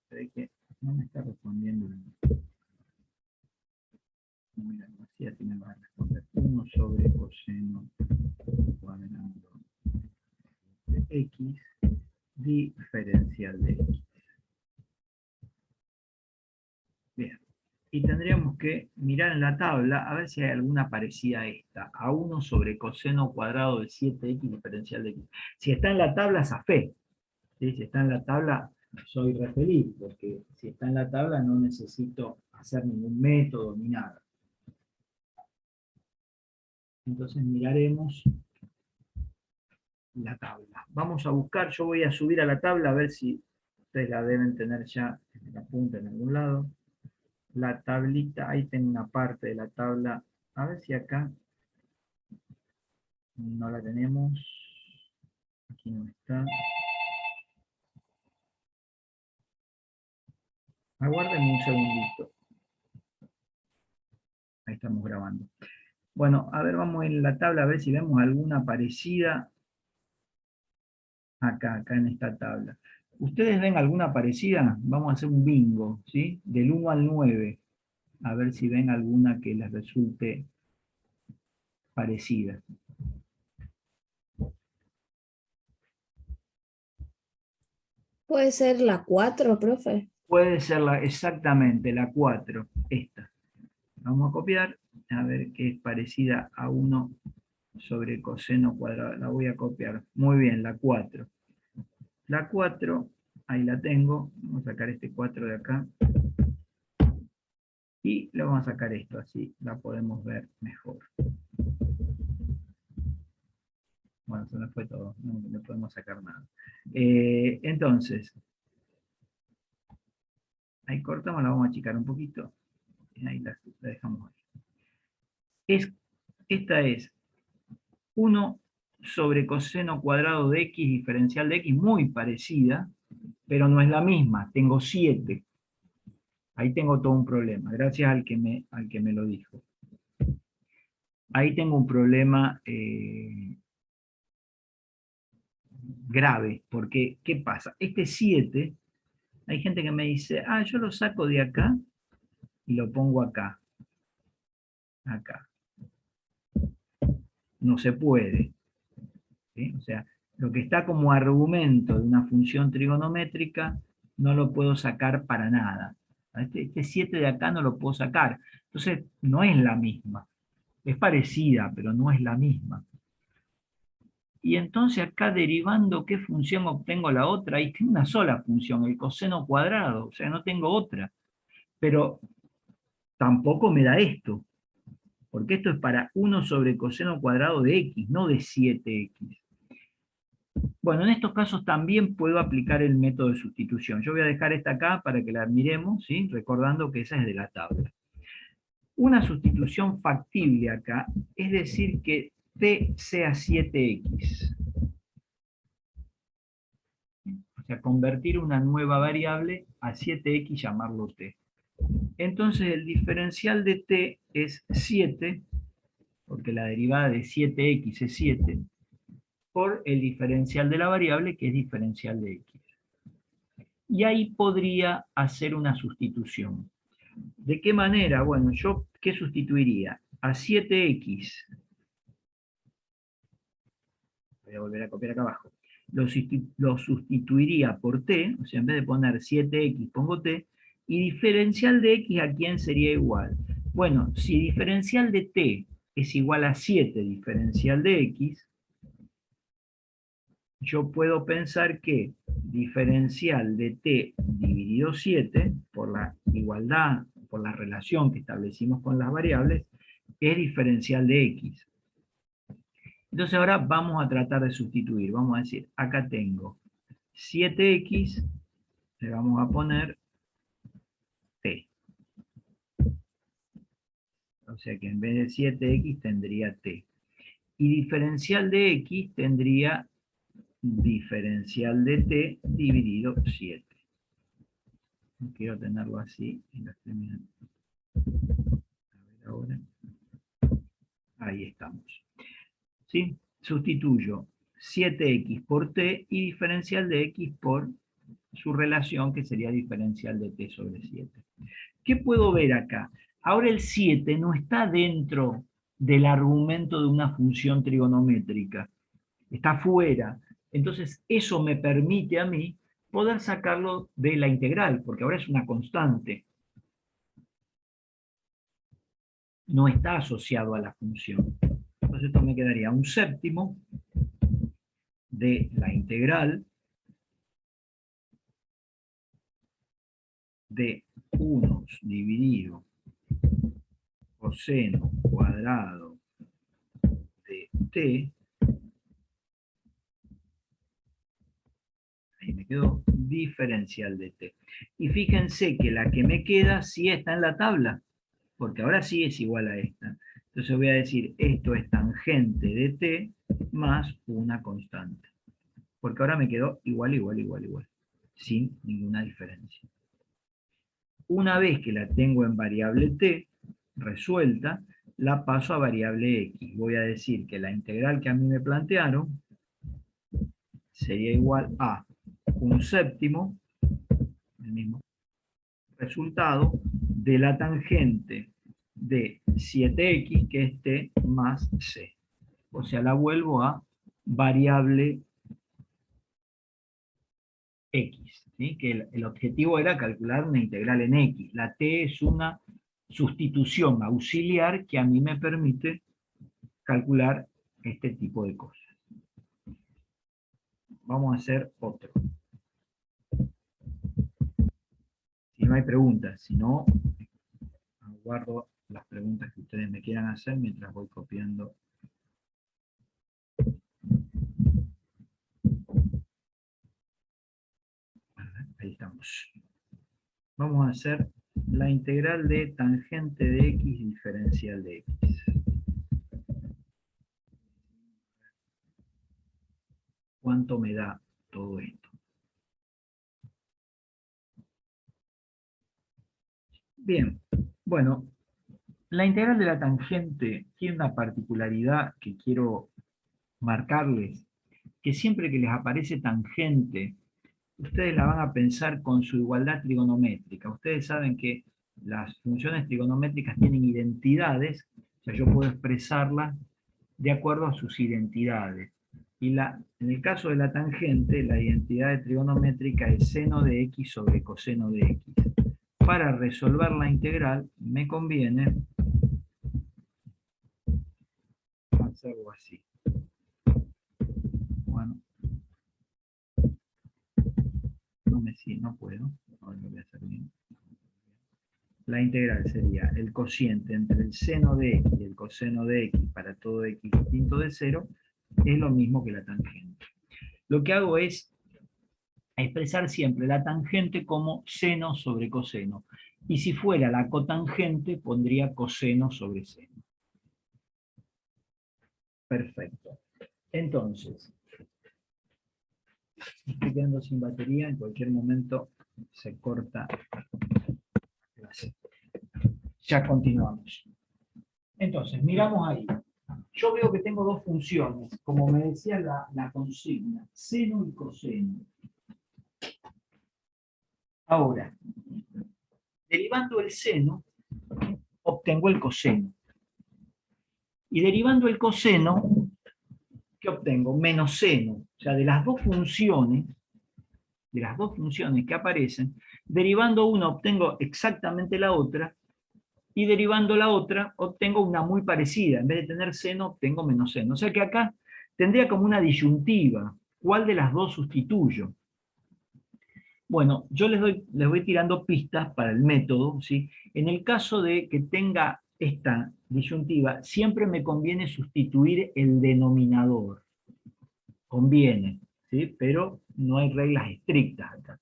[SPEAKER 1] Se ve que no me está respondiendo. Mira, así me va a responder 1 sobre coseno cuadrado de x diferencial de x. Bien. Y tendríamos que mirar en la tabla a ver si hay alguna parecida a esta. A 1 sobre coseno cuadrado de 7x diferencial de x. Si está en la tabla, zafé. ¿Sí? Si está en la tabla, soy re feliz, porque si está en la tabla no necesito hacer ningún método ni nada. Entonces miraremos la tabla. Vamos a buscar, yo voy a subir a la tabla a ver si ustedes la deben tener ya en la punta en algún lado. La tablita, ahí tengo una parte de la tabla, a ver si acá no la tenemos. Aquí no está. Aguárdenme un segundito. Ahí estamos grabando. Bueno, a ver, vamos en la tabla a ver si vemos alguna parecida acá en esta tabla. ¿Ustedes ven alguna parecida? Vamos a hacer un bingo, ¿sí? Del 1 al 9. A ver si ven alguna que les resulte parecida.
[SPEAKER 3] Puede ser la 4, profe.
[SPEAKER 1] Puede ser exactamente la 4, esta. Vamos a copiar, a ver qué es parecida a 1 sobre coseno cuadrado. La voy a copiar. Muy bien, la 4. La 4, ahí la tengo. Vamos a sacar este 4 de acá. Y le vamos a sacar esto, así la podemos ver mejor. Bueno, se nos fue todo, no le podemos sacar nada. Entonces, ahí cortamos, la vamos a achicar un poquito. Y ahí la dejamos ahí. Esta es 1 sobre coseno cuadrado de x diferencial de x, muy parecida, pero no es la misma, tengo 7. Ahí tengo todo un problema, gracias al que me lo dijo. Ahí tengo un problema grave, porque, ¿qué pasa? Este 7, hay gente que me dice, yo lo saco de acá y lo pongo acá. Acá. No se puede. ¿Sí? O sea, lo que está como argumento de una función trigonométrica, no lo puedo sacar para nada. Este 7 de acá no lo puedo sacar. Entonces, no es la misma. Es parecida, pero no es la misma. Y entonces acá derivando qué función obtengo la otra, ahí tengo una sola función, el coseno cuadrado, o sea, no tengo otra. Pero tampoco me da esto, porque esto es para 1 sobre coseno cuadrado de x, no de 7x. Bueno, en estos casos también puedo aplicar el método de sustitución. Yo voy a dejar esta acá para que la miremos, ¿sí? Recordando que esa es de la tabla. Una sustitución factible acá es decir que t sea 7x. O sea, convertir una nueva variable a 7x y llamarlo t. Entonces el diferencial de t es 7, porque la derivada de 7x es 7, por el diferencial de la variable, que es diferencial de x. Y ahí podría hacer una sustitución. ¿De qué manera? Bueno, yo, ¿qué sustituiría? A 7x, voy a volver a copiar acá abajo, lo sustituiría por t, o sea, en vez de poner 7x pongo t, y diferencial de x ¿a quién sería igual? Bueno, si diferencial de t es igual a 7 diferencial de x, yo puedo pensar que diferencial de t dividido 7, por la igualdad, por la relación que establecimos con las variables, es diferencial de x. Entonces ahora vamos a tratar de sustituir. Vamos a decir, acá tengo 7x, le vamos a poner t. O sea que en vez de 7x tendría t. Y diferencial de x tendría diferencial de t dividido 7. No quiero tenerlo así. Y lo estoy mirando. A ver ahora. Ahí estamos. ¿Sí? Sustituyo 7x por t y diferencial de x por su relación, que sería diferencial de t sobre 7. ¿Qué puedo ver acá? Ahora el 7 no está dentro del argumento de una función trigonométrica. Está fuera. Entonces eso me permite a mí poder sacarlo de la integral, porque ahora es una constante. No está asociado a la función. Entonces esto me quedaría un séptimo de la integral de 1 dividido coseno cuadrado de t, ahí me quedó, diferencial de t. Y fíjense que la que me queda sí está en la tabla, porque ahora sí es igual a esta. Entonces voy a decir, esto es tangente de t más una constante. Porque ahora me quedó igual, sin ninguna diferencia. Una vez que la tengo en variable t resuelta, la paso a variable x. Voy a decir que la integral que a mí me plantearon sería igual a un séptimo, el mismo resultado, de la tangente de 7x, que es t más c. O sea, la vuelvo a variable x, ¿sí? Que el objetivo era calcular una integral en x. La t es una sustitución auxiliar que a mí me permite calcular este tipo de cosas. Vamos a hacer otro. Si no hay preguntas, si no, guardo las preguntas que ustedes me quieran hacer mientras voy copiando. Ahí estamos. Vamos a hacer la integral de tangente de x diferencial de x. ¿Cuánto me da todo esto? Bien, bueno, la integral de la tangente tiene una particularidad que quiero marcarles, que siempre que les aparece tangente, ustedes la van a pensar con su igualdad trigonométrica. Ustedes saben que las funciones trigonométricas tienen identidades, o sea, yo puedo expresarlas de acuerdo a sus identidades. Y en el caso de la tangente, la identidad trigonométrica es seno de x sobre coseno de x. Para resolver la integral, me conviene hacerlo así. Bueno. No puedo. Ahora lo voy a hacer bien. La integral sería el cociente entre el seno de x y el coseno de x para todo x distinto de 0, es lo mismo que la tangente. Lo que hago es expresar siempre la tangente como seno sobre coseno. Y si fuera la cotangente, pondría coseno sobre seno. Perfecto. Entonces, estoy quedando sin batería, en cualquier momento se corta la clase. Ya continuamos. Entonces, miramos ahí. Yo veo que tengo dos funciones, como me decía la consigna, seno y coseno. Ahora, derivando el seno, obtengo el coseno. Y derivando el coseno, ¿qué obtengo? Menos seno. O sea, de las dos funciones que aparecen, derivando una obtengo exactamente la otra, y derivando la otra obtengo una muy parecida. En vez de tener seno, obtengo menos seno. O sea que acá tendría como una disyuntiva. ¿Cuál de las dos sustituyo? Bueno, yo les voy tirando pistas para el método, ¿sí? En el caso de que tenga esta disyuntiva, siempre me conviene sustituir el denominador. Conviene, ¿sí? Pero no hay reglas estrictas acá.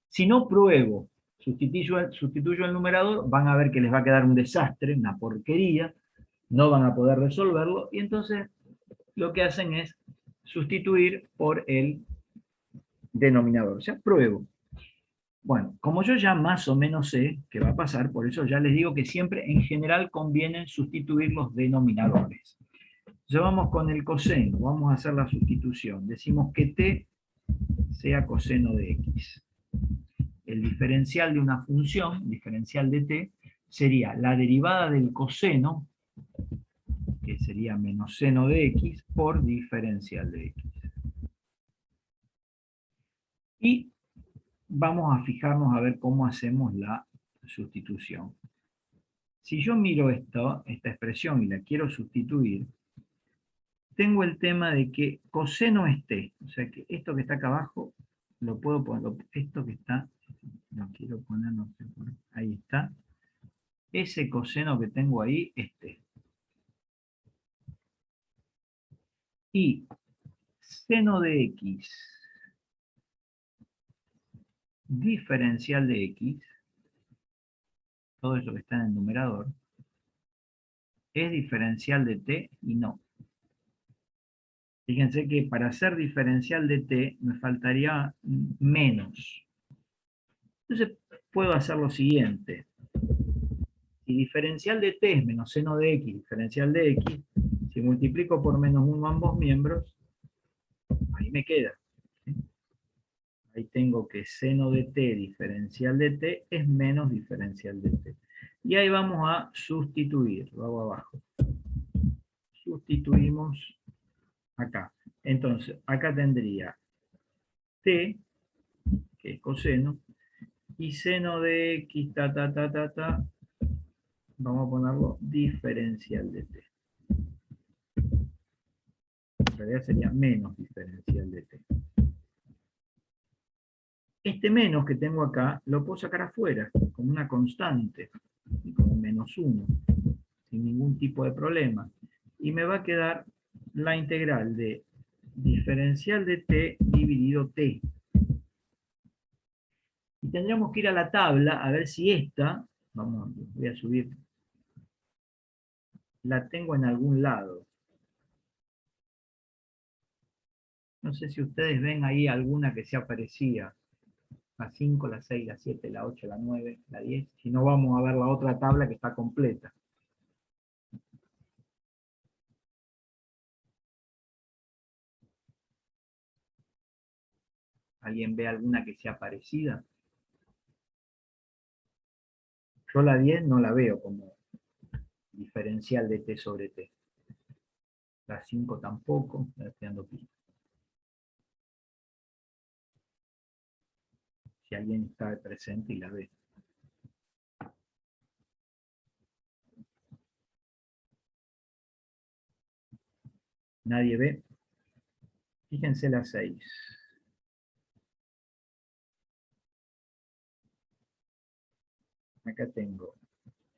[SPEAKER 1] Si no pruebo, sustituyo el numerador, van a ver que les va a quedar un desastre, una porquería, no van a poder resolverlo, y entonces lo que hacen es sustituir por el denominador. O sea, pruebo. Bueno, como yo ya más o menos sé qué va a pasar, por eso ya les digo que siempre en general conviene sustituir los denominadores. Ya vamos con el coseno, vamos a hacer la sustitución. Decimos que t sea coseno de x. El diferencial de una función, diferencial de t, sería la derivada del coseno, que sería menos seno de x, por diferencial de x. Y vamos a fijarnos a ver cómo hacemos la sustitución. Si yo miro esta expresión y la quiero sustituir, tengo el tema de que coseno es t. O sea que esto que está acá abajo, lo puedo poner, esto que está, lo quiero poner, no sé, ahí está. Ese coseno que tengo ahí es t. Y seno de x diferencial de x, todo eso que está en el numerador, es diferencial de t y no. Fíjense que para ser diferencial de t me faltaría menos. Entonces puedo hacer lo siguiente. Si diferencial de t es menos seno de x, diferencial de x, si multiplico por menos 1 ambos miembros, ahí me queda. ¿Sí? Ahí tengo que seno de t diferencial de t es menos diferencial de t. Y ahí vamos a sustituir, lo hago abajo. Sustituimos acá. Entonces, acá tendría t, que es coseno, y seno de x, vamos a ponerlo diferencial de t. En realidad sería menos diferencial de t. Este menos que tengo acá, lo puedo sacar afuera, como una constante, como menos 1, sin ningún tipo de problema. Y me va a quedar la integral de diferencial de t dividido t. Y tendríamos que ir a la tabla a ver si esta, voy a subir, la tengo en algún lado. No sé si ustedes ven ahí alguna que sea parecida. La 5, la 6, la 7, la 8, la 9, la 10. Si no, vamos a ver la otra tabla que está completa. ¿Alguien ve alguna que sea parecida? Yo la 10 no la veo como diferencial de t sobre t. La 5 tampoco, me estoy dando pista. Si alguien está presente y la ve. ¿Nadie ve? Fíjense la 6. Acá tengo,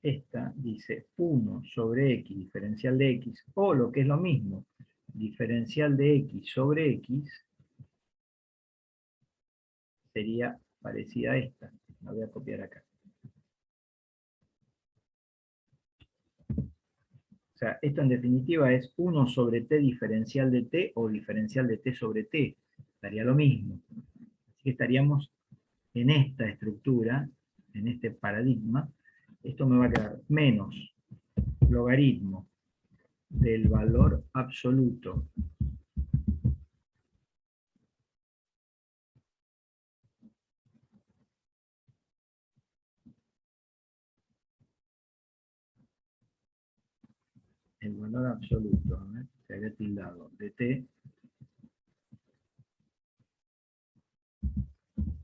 [SPEAKER 1] esta dice 1 sobre x diferencial de x, o lo que es lo mismo, diferencial de x sobre x, sería parecida a esta. La voy a copiar acá. O sea, esto en definitiva es 1 sobre t diferencial de t o diferencial de t sobre t. Estaría lo mismo. Así que estaríamos en esta estructura, en este paradigma. Esto me va a quedar menos logaritmo del valor absoluto el valor absoluto, se había tildado, de t,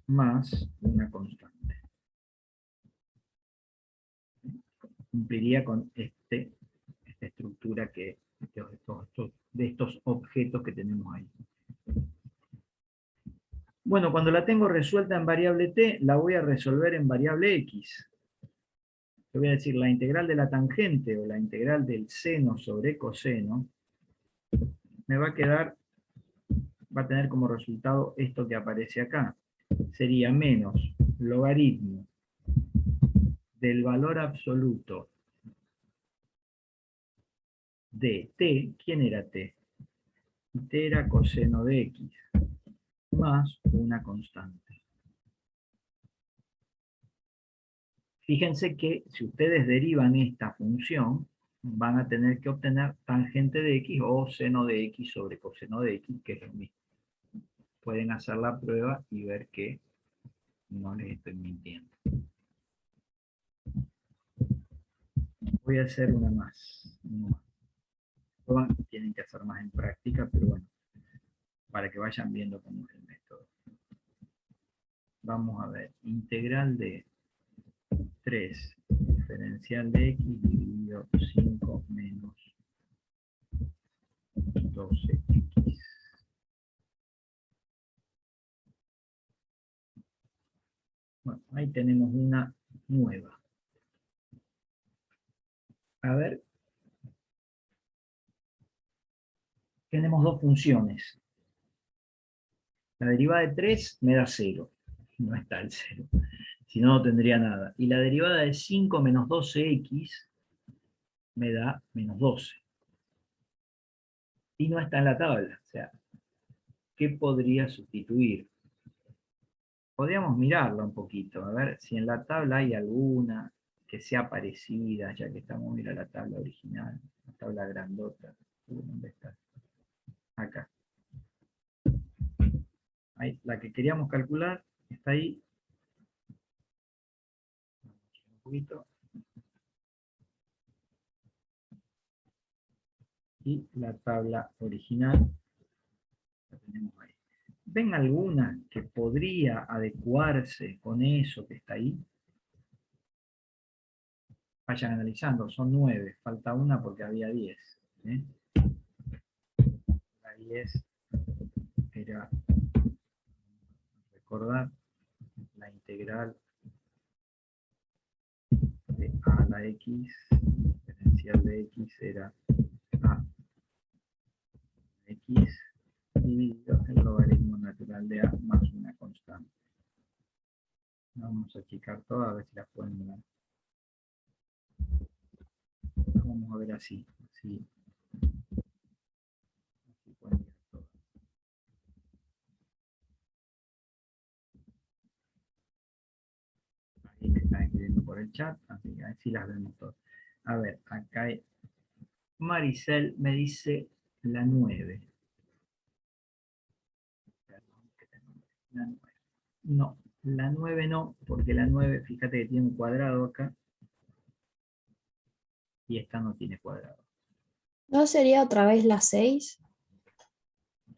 [SPEAKER 1] más una constante. Cumpliría con esta estructura de estos objetos que tenemos ahí. Bueno, cuando la tengo resuelta en variable t, la voy a resolver en variable x. Te voy a decir la integral de la tangente o la integral del seno sobre coseno, me va a quedar, va a tener como resultado esto que aparece acá. Sería menos logaritmo del valor absoluto de t. ¿Quién era t? T era coseno de x, más una constante. Fíjense que si ustedes derivan esta función, van a tener que obtener tangente de x o seno de x sobre coseno de x, que es lo mismo. Pueden hacer la prueba y ver que no les estoy mintiendo. Voy a hacer una más. Tienen que hacer más en práctica, pero bueno, para que vayan viendo cómo es el método. Vamos a ver, integral de 3 diferencial de x dividido 5 menos 12x. Bueno, ahí tenemos una nueva. A ver, tenemos dos funciones. La derivada de 3 me da 0. No está el 0. Si no, no tendría nada. Y la derivada de 5 menos 12x me da menos 12. Y no está en la tabla. O sea, ¿qué podría sustituir? Podríamos mirarla un poquito, a ver si en la tabla hay alguna que sea parecida, ya que estamos, mira la tabla original, la tabla grandota. ¿Dónde está? Acá. Ahí, la que queríamos calcular está ahí. Un poquito. Y la tabla original la tenemos ahí. ¿Ven alguna que podría adecuarse con eso que está ahí? Vayan analizando, son 9, falta una porque había 10. La 10 era, recordar, la integral de a a la x, diferencial de x era a x dividido el logaritmo natural de a más una constante. Vamos a achicar todas a ver si las pueden ver. Vamos a ver así. Así pueden ver todas. Ahí me están escribiendo por el chat, así que así las vemos todas. A ver, acá hay Maricel me dice la 9. La 9. No, la 9 no, porque la 9, fíjate que tiene un cuadrado acá. Y esta no tiene cuadrado.
[SPEAKER 3] ¿No sería otra vez la 6?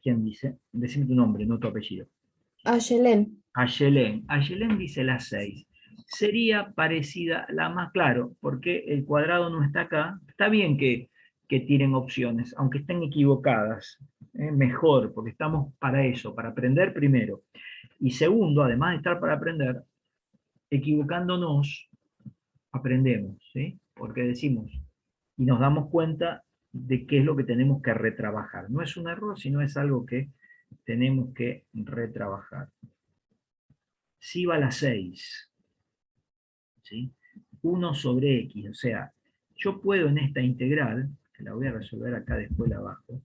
[SPEAKER 1] ¿Quién dice? Decime tu nombre, no tu apellido.
[SPEAKER 3] Ayelen.
[SPEAKER 1] Ayelen. Ayelen dice la 6. Sería parecida, la más claro, porque el cuadrado no está acá. Está bien que que tiren opciones, aunque estén equivocadas. Mejor, porque estamos para eso, para aprender primero. Y segundo, además de estar para aprender, equivocándonos, aprendemos, ¿sí? Porque decimos, y nos damos cuenta de qué es lo que tenemos que retrabajar. No es un error, sino es algo que tenemos que retrabajar. Si va a la 6, ¿sí? 1 sobre x, o sea, yo puedo en esta integral, que la voy a resolver acá después la abajo,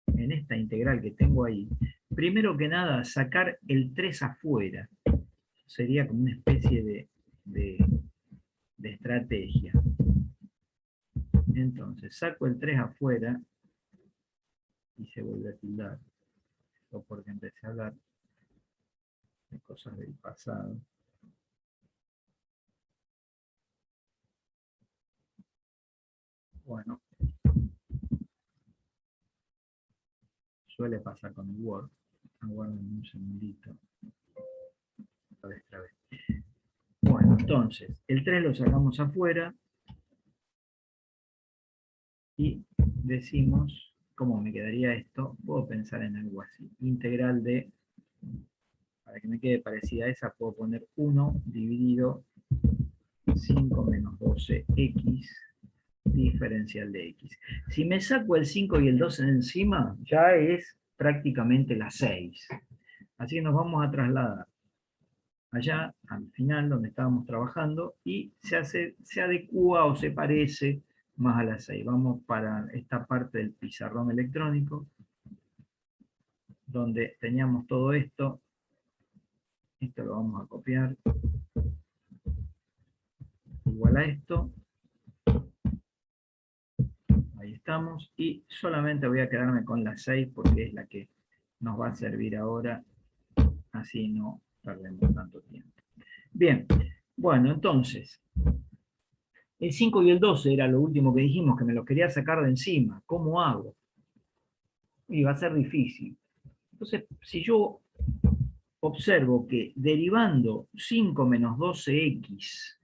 [SPEAKER 1] en esta integral que tengo ahí, primero que nada sacar el 3 afuera, sería como una especie de estrategia. Entonces, saco el 3 afuera y se vuelve a tildar, o porque empecé a hablar de cosas del pasado. Bueno, suele pasar con el Word. Aguarden un segundito. Otra vez. Bueno, entonces, el 3 lo sacamos afuera y decimos, ¿cómo me quedaría esto? Puedo pensar en algo así. Integral de, para que me quede parecida a esa, puedo poner 1 dividido 5 menos 12x diferencial de x. Si me saco el 5 y el 12 de encima, ya es prácticamente la 6. Así que nos vamos a trasladar allá al final donde estábamos trabajando y se adecua o se parece más a la 6. Vamos para esta parte del pizarrón electrónico donde teníamos todo esto. Esto lo vamos a copiar igual a esto. Ahí estamos, y solamente voy a quedarme con la 6 porque es la que nos va a servir ahora, así no perdemos tanto tiempo. Bien, bueno, entonces, el 5 y el 12 era lo último que dijimos, que me lo quería sacar de encima. ¿Cómo hago? Y va a ser difícil. Entonces, si yo observo que derivando 5 menos 12x,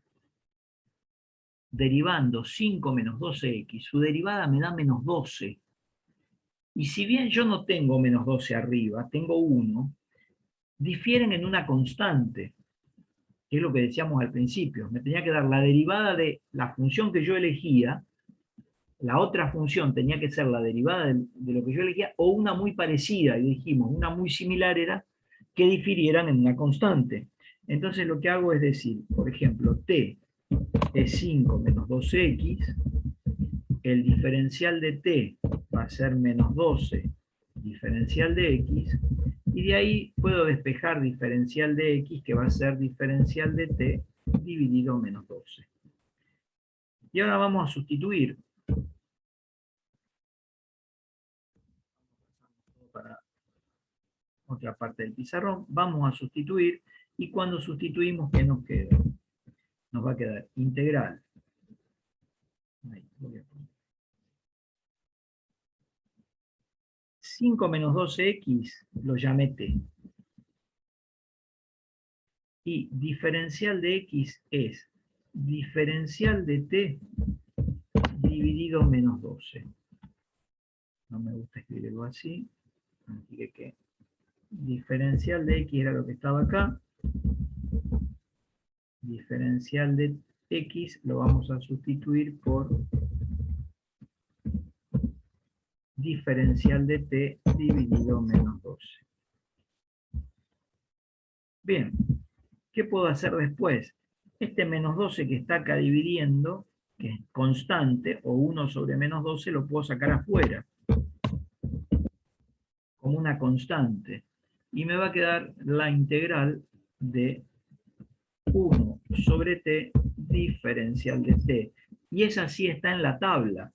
[SPEAKER 1] derivando 5 menos 12x, su derivada me da menos 12. Y si bien yo no tengo menos 12 arriba, tengo 1, difieren en una constante, que es lo que decíamos al principio. Me tenía que dar la derivada de la función que yo elegía, la otra función tenía que ser la derivada de lo que yo elegía, o una muy parecida, y dijimos, una muy similar era que difirieran en una constante. Entonces lo que hago es decir, por ejemplo, t es 5 menos 2x, el diferencial de t va a ser menos 12 diferencial de x, y de ahí puedo despejar diferencial de x, que va a ser diferencial de t dividido menos 12. Y ahora vamos a sustituir. Para otra parte del pizarrón, vamos a sustituir, y cuando sustituimos, ¿qué nos queda? Nos va a quedar integral. Ahí, voy a poner 5 menos 12x, lo llamé t. Y diferencial de x es diferencial de t dividido menos 12. No me gusta escribirlo así, así que diferencial de x era lo que estaba acá. Diferencial de x lo vamos a sustituir por diferencial de t dividido menos 12. Bien, ¿qué puedo hacer después? Este menos 12 que está acá dividiendo, que es constante, o 1 sobre menos 12, lo puedo sacar afuera, como una constante. Y me va a quedar la integral de 1 sobre t diferencial de t. Y esa sí está en la tabla.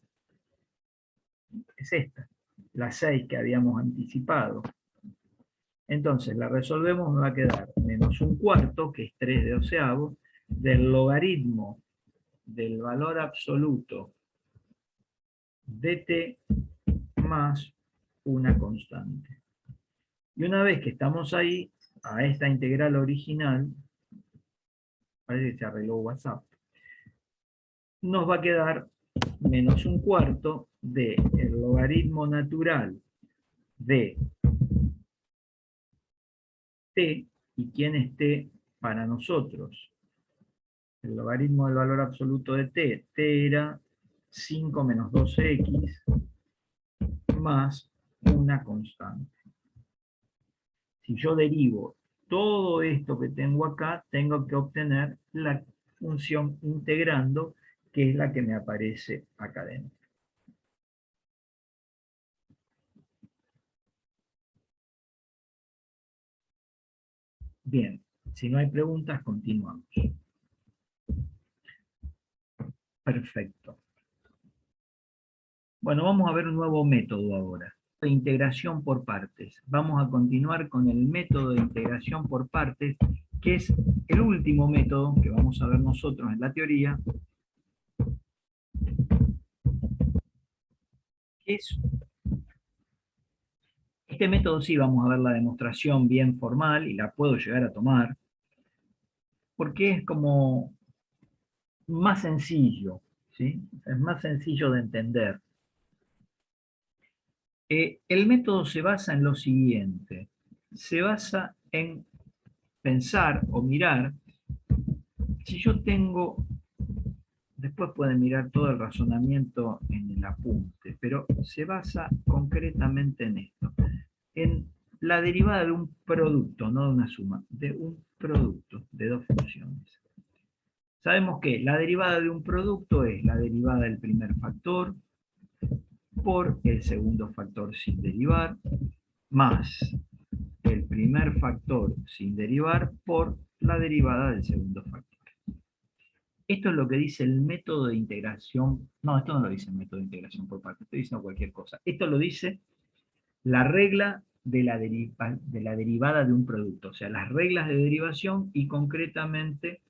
[SPEAKER 1] Es esta, la 6 que habíamos anticipado. Entonces la resolvemos, me va a quedar menos 1/4, que es 3 de doceavo, del logaritmo del valor absoluto de t más una constante. Y una vez que estamos ahí, a esta integral original, parece que se arregló WhatsApp, nos va a quedar menos 1/4 del logaritmo natural de t, y quién es t para nosotros. El logaritmo del valor absoluto de t era 5 menos 12x más una constante. Si yo derivo todo esto que tengo acá, tengo que obtener la función integrando, que es la que me aparece acá dentro. Bien, si no hay preguntas, continuamos. Perfecto. Bueno, vamos a ver un nuevo método ahora. De integración por partes. Vamos a continuar con el método de integración por partes, que es el último método que vamos a ver nosotros en la teoría, que es este método. Sí, vamos a ver la demostración bien formal y la puedo llegar a tomar, porque es como más sencillo, ¿sí? Es más sencillo de entender. El método se basa en lo siguiente. Se basa en pensar o mirar, si yo tengo, después pueden mirar todo el razonamiento en el apunte, pero se basa concretamente en esto, en la derivada de un producto, no de una suma, de un producto de dos funciones. Sabemos que la derivada de un producto es la derivada del primer factor por el segundo factor sin derivar, más el primer factor sin derivar por la derivada del segundo factor. Esto es lo que dice el método de integración. No, esto no lo dice el método de integración por partes, estoy diciendo cualquier cosa. Esto lo dice la regla de la derivada de un producto, o sea, las reglas de derivación y concretamente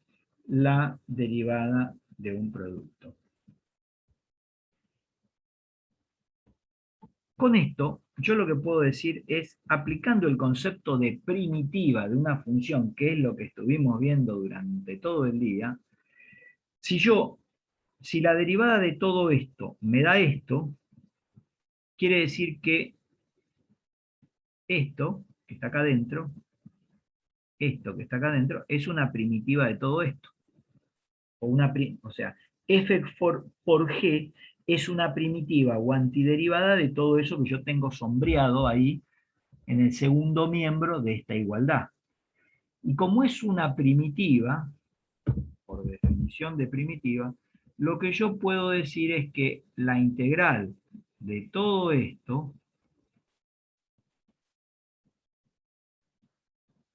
[SPEAKER 1] la derivada de un producto. Con esto, yo lo que puedo decir es, aplicando el concepto de primitiva de una función, que es lo que estuvimos viendo durante todo el día, si la derivada de todo esto me da esto, quiere decir que esto, que está acá adentro, esto que está acá adentro, es una primitiva de todo esto. O sea, f por g es una primitiva o antiderivada de todo eso que yo tengo sombreado ahí en el segundo miembro de esta igualdad. Y como es una primitiva, por definición de primitiva, lo que yo puedo decir es que la integral de todo esto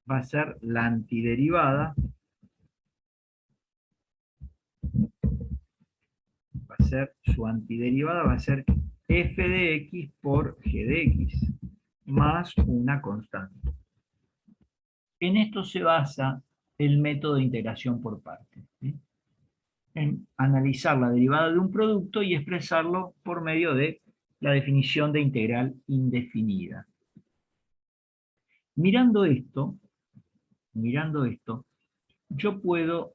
[SPEAKER 1] va a ser la antiderivada, su antiderivada va a ser f de x por g de x, más una constante. En esto se basa el método de integración por partes, ¿sí? En analizar la derivada de un producto y expresarlo por medio de la definición de integral indefinida. Mirando esto, yo puedo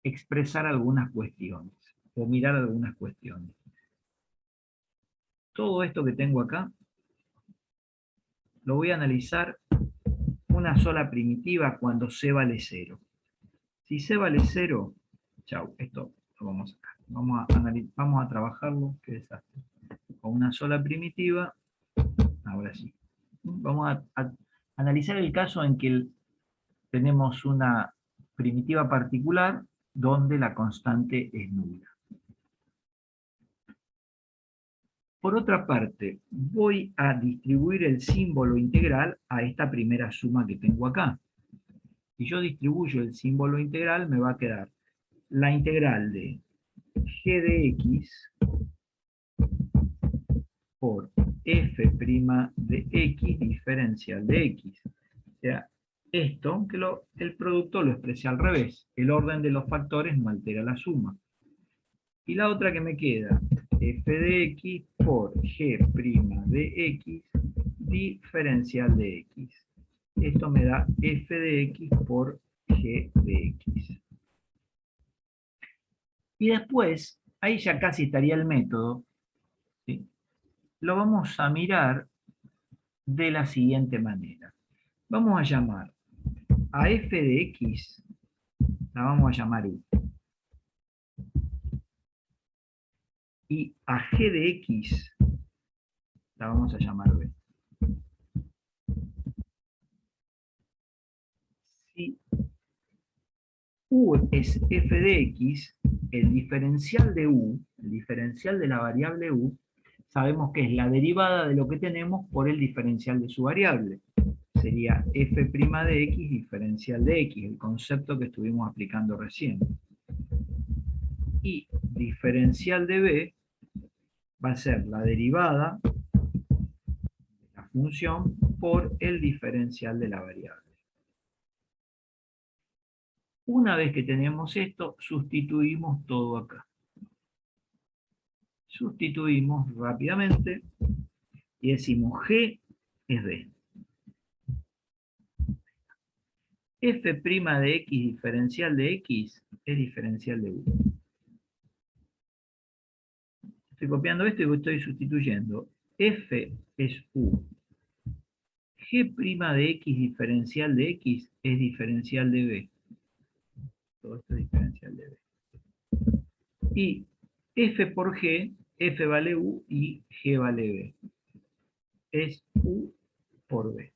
[SPEAKER 1] expresar algunas cuestiones, o mirar algunas cuestiones. Todo esto que tengo acá, lo voy a analizar una sola primitiva cuando c vale 0. Si c vale 0, chau, esto lo vamos a sacar. Vamos a trabajarlo, qué desastre. Con una sola primitiva, ahora sí. Vamos a analizar el caso en que tenemos una primitiva particular donde la constante es nula. Por otra parte, voy a distribuir el símbolo integral a esta primera suma que tengo acá. Si yo distribuyo el símbolo integral, me va a quedar la integral de g de x por f' de x diferencial de x. O sea, esto, que el producto lo expresé al revés. El orden de los factores no altera la suma. Y la otra que me queda, f de x por g' de x diferencial de x. Esto me da f de x por g de x. Y después ahí ya casi estaría el método, ¿sí? Lo vamos a mirar de la siguiente manera. Vamos a llamar a f de x, la vamos a llamar u. Y a g de x, la vamos a llamar b. Si u es f de x, el diferencial de u, el diferencial de la variable u, sabemos que es la derivada de lo que tenemos por el diferencial de su variable. Sería f' de x diferencial de x, el concepto que estuvimos aplicando recién. Y diferencial de b va a ser la derivada de la función por el diferencial de la variable. Una vez que tenemos esto, sustituimos todo acá. Sustituimos rápidamente y decimos g es b. F' de x diferencial de x es diferencial de u. Estoy copiando esto y estoy sustituyendo. F es u. G' de x diferencial de x es diferencial de b. Todo esto es diferencial de b. Y f por g, f vale u y g vale b. Es u por b.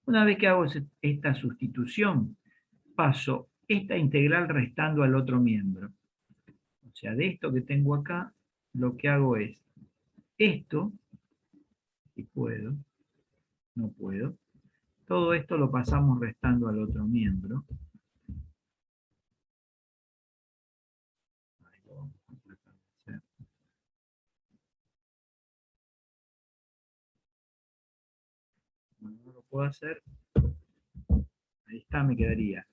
[SPEAKER 1] Una vez que hago esta sustitución, paso esta integral restando al otro miembro. O sea, de esto que tengo acá, lo que hago es esto, si puedo, no puedo, todo esto lo pasamos restando al otro miembro. Ahí lo vamos a tratar de hacer. Bueno, no lo puedo hacer. Ahí está, me quedaría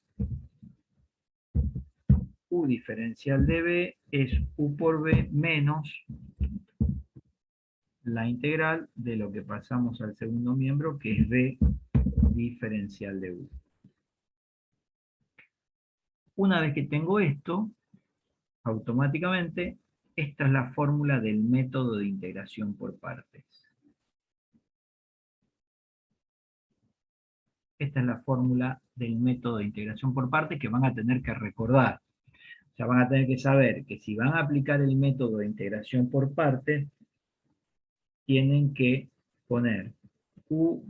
[SPEAKER 1] u diferencial de b es u por b menos la integral de lo que pasamos al segundo miembro, que es b diferencial de u. Una vez que tengo esto, automáticamente, esta es la fórmula del método de integración por partes. Esta es la fórmula del método de integración por partes que van a tener que recordar. O sea, van a tener que saber que si van a aplicar el método de integración por partes, tienen que poner u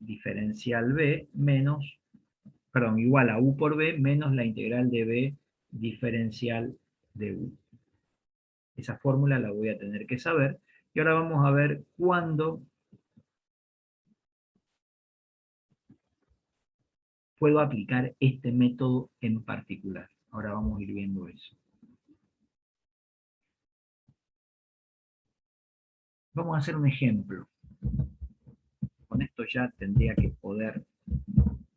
[SPEAKER 1] diferencial b menos, perdón, igual a u por b menos la integral de b diferencial de u. Esa fórmula la voy a tener que saber. Y ahora vamos a ver cuándo puedo aplicar este método en particular. Ahora vamos a ir viendo eso. Vamos a hacer un ejemplo. Con esto ya tendría que poder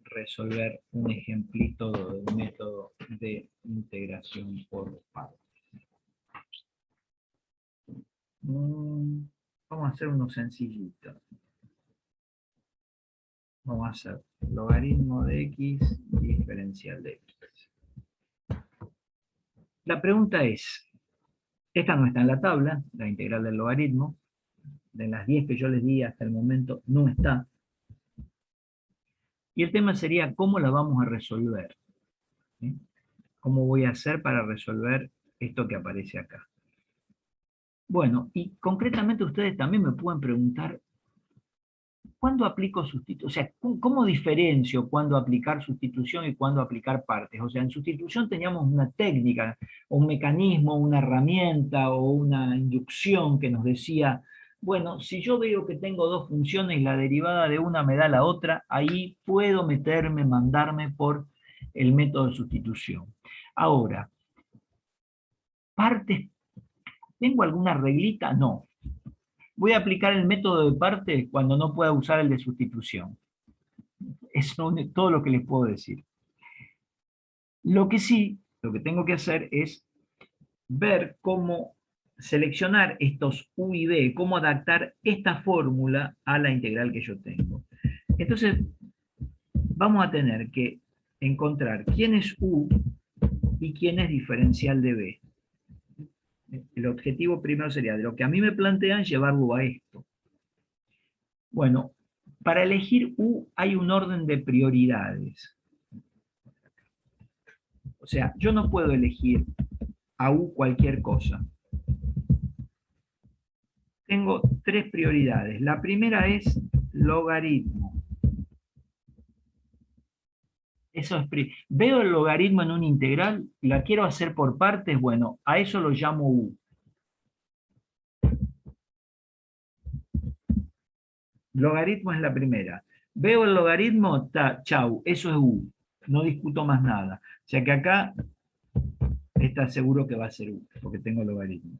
[SPEAKER 1] resolver un ejemplito del método de integración por partes. Vamos a hacer uno sencillito. Vamos a hacer logaritmo de x diferencial de x. La pregunta es, esta no está en la tabla, la integral del logaritmo, de las 10 que yo les di hasta el momento no está. Y el tema sería cómo la vamos a resolver. ¿Sí? ¿Cómo voy a hacer para resolver esto que aparece acá? Bueno, y concretamente ustedes también me pueden preguntar, ¿cuándo aplico sustitución? O sea, ¿cómo diferencio cuándo aplicar sustitución y cuándo aplicar partes? O sea, en sustitución teníamos una técnica, un mecanismo, una herramienta o una inducción que nos decía, bueno, si yo veo que tengo dos funciones y la derivada de una me da la otra, ahí puedo meterme, mandarme por el método de sustitución. Ahora, partes, ¿tengo alguna reglita? No. Voy a aplicar el método de partes cuando no pueda usar el de sustitución. Eso es todo lo que les puedo decir. Lo que sí, lo que tengo que hacer es ver cómo seleccionar estos u y b, cómo adaptar esta fórmula a la integral que yo tengo. Entonces, vamos a tener que encontrar quién es U y quién es diferencial de B. El objetivo primero sería, de lo que a mí me plantean, llevarlo a esto. Bueno, para elegir U hay un orden de prioridades. O sea, yo no puedo elegir a U cualquier cosa. Tengo tres prioridades. La primera es logaritmo. Eso es veo el logaritmo en una integral, la quiero hacer por partes, bueno, a eso lo llamo U. Logaritmo es la primera. Veo el logaritmo, chau, eso es U. No discuto más nada. O sea que acá está seguro que va a ser U, porque tengo logaritmo.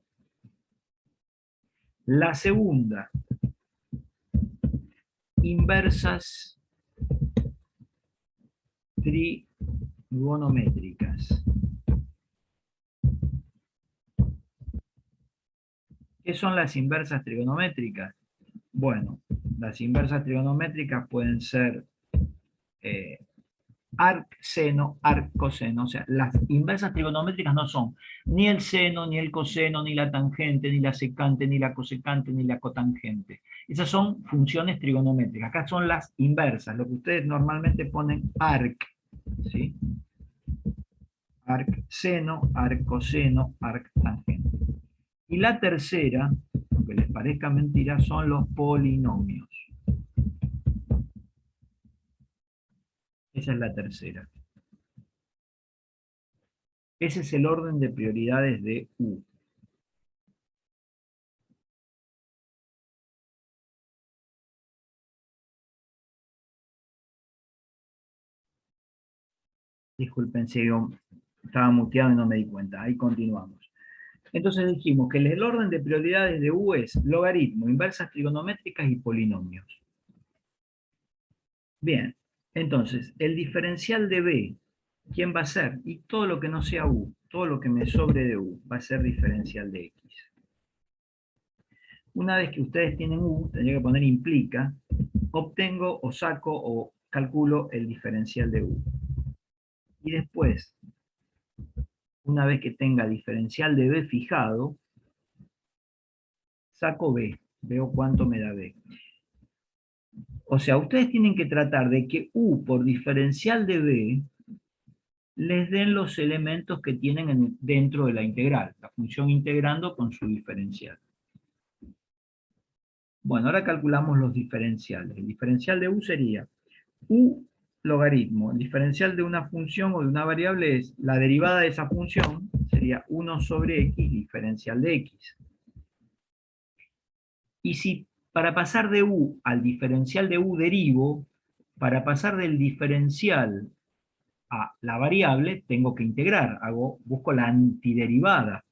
[SPEAKER 1] La segunda, inversas trigonométricas. ¿Qué son las inversas trigonométricas? Bueno, las inversas trigonométricas pueden ser arc seno, arc coseno. O sea, las inversas trigonométricas no son ni el seno, ni el coseno, ni la tangente, ni la secante, ni la cosecante, ni la cotangente. Esas son funciones trigonométricas. Acá son las inversas, lo que ustedes normalmente ponen arc, ¿sí? Arc seno, arc coseno, arc tangente. Y la tercera, aunque les parezca mentira, son los polinomios. Esa es la tercera. Ese es el orden de prioridades de U. Disculpen si yo estaba muteado y no me di cuenta. Ahí continuamos. Entonces dijimos que el orden de prioridades de U es logaritmo, inversas trigonométricas y polinomios. Bien, entonces, el diferencial de B, ¿quién va a ser? Y todo lo que no sea U, todo lo que me sobre de U, va a ser diferencial de X. Una vez que ustedes tienen U, tendría que poner implica, obtengo o saco o calculo el diferencial de U. Y después, una vez que tenga diferencial de B fijado, saco B, veo cuánto me da B. O sea, ustedes tienen que tratar de que U por diferencial de B les den los elementos que tienen dentro de la integral, la función integrando con su diferencial. Bueno, ahora calculamos los diferenciales. El diferencial de U sería U logaritmo. El diferencial de una función o de una variable es la derivada de esa función, sería 1 sobre X diferencial de X. Y si para pasar de U al diferencial de U derivo, para pasar del diferencial a la variable, tengo que integrar, busco la antiderivada.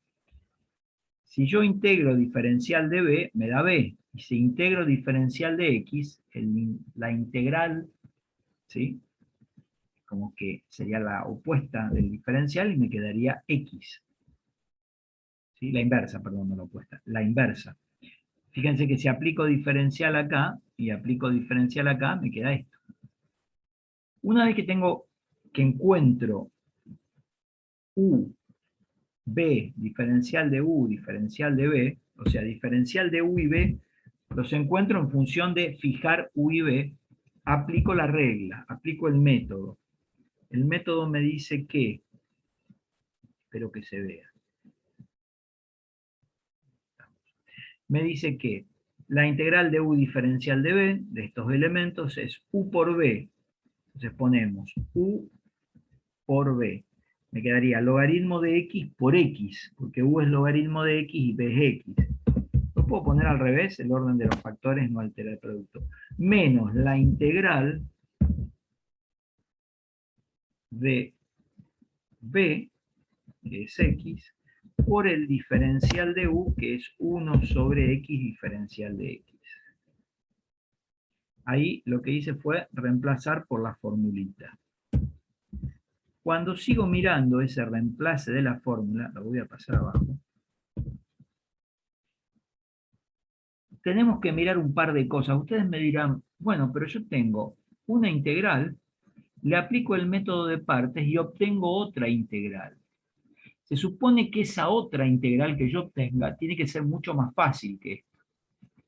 [SPEAKER 1] Si yo integro diferencial de B, me da B. Y si integro diferencial de X, la integral, ¿sí? Como que sería la opuesta del diferencial y me quedaría X. ¿Sí? La inversa, perdón, no la opuesta, la inversa. Fíjense que si aplico diferencial acá y aplico diferencial acá, me queda esto. Una vez que encuentro U, B, diferencial de U, diferencial de B, o sea, diferencial de U y B, los encuentro en función de fijar U y B, aplico la regla, aplico el método. El método me dice que, espero que se vea, me dice que la integral de U diferencial de B, de estos elementos, es U por B. Entonces ponemos U por B. Me quedaría logaritmo de X por X, porque U es logaritmo de X y B es X. Lo puedo poner al revés, el orden de los factores no altera el producto. Menos la integral de B, que es X, por el diferencial de U, que es 1 sobre X diferencial de X. Ahí lo que hice fue reemplazar por la formulita. Cuando sigo mirando ese reemplace de la fórmula, lo voy a pasar abajo, tenemos que mirar un par de cosas. Ustedes me dirán, bueno, pero yo tengo una integral le aplico el método de partes y obtengo otra integral. Se supone que esa otra integral que yo obtenga tiene que ser mucho más fácil que esta,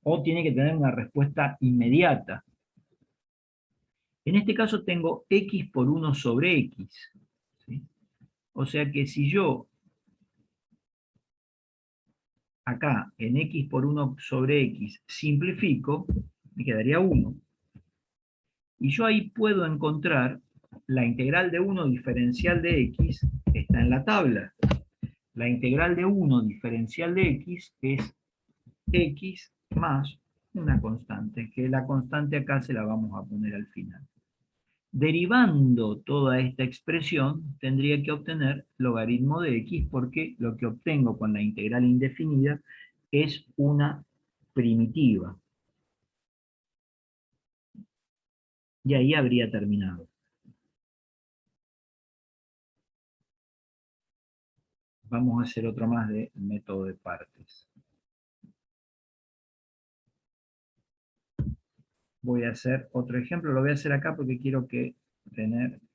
[SPEAKER 1] o tiene que tener una respuesta inmediata. En este caso tengo x por 1 sobre x. ¿Sí? O sea que si yo acá en x por 1 sobre x simplifico, me quedaría 1. Y yo ahí puedo encontrar la integral de 1 diferencial de x, está en la tabla. La integral de 1 diferencial de x es x más una constante, que la constante acá se la vamos a poner al final. Derivando toda esta expresión, tendría que obtener logaritmo de x, porque lo que obtengo con la integral indefinida es una primitiva. Y ahí habría terminado. Vamos a hacer otro más del método de partes. Voy a hacer otro ejemplo, lo voy a hacer acá porque quiero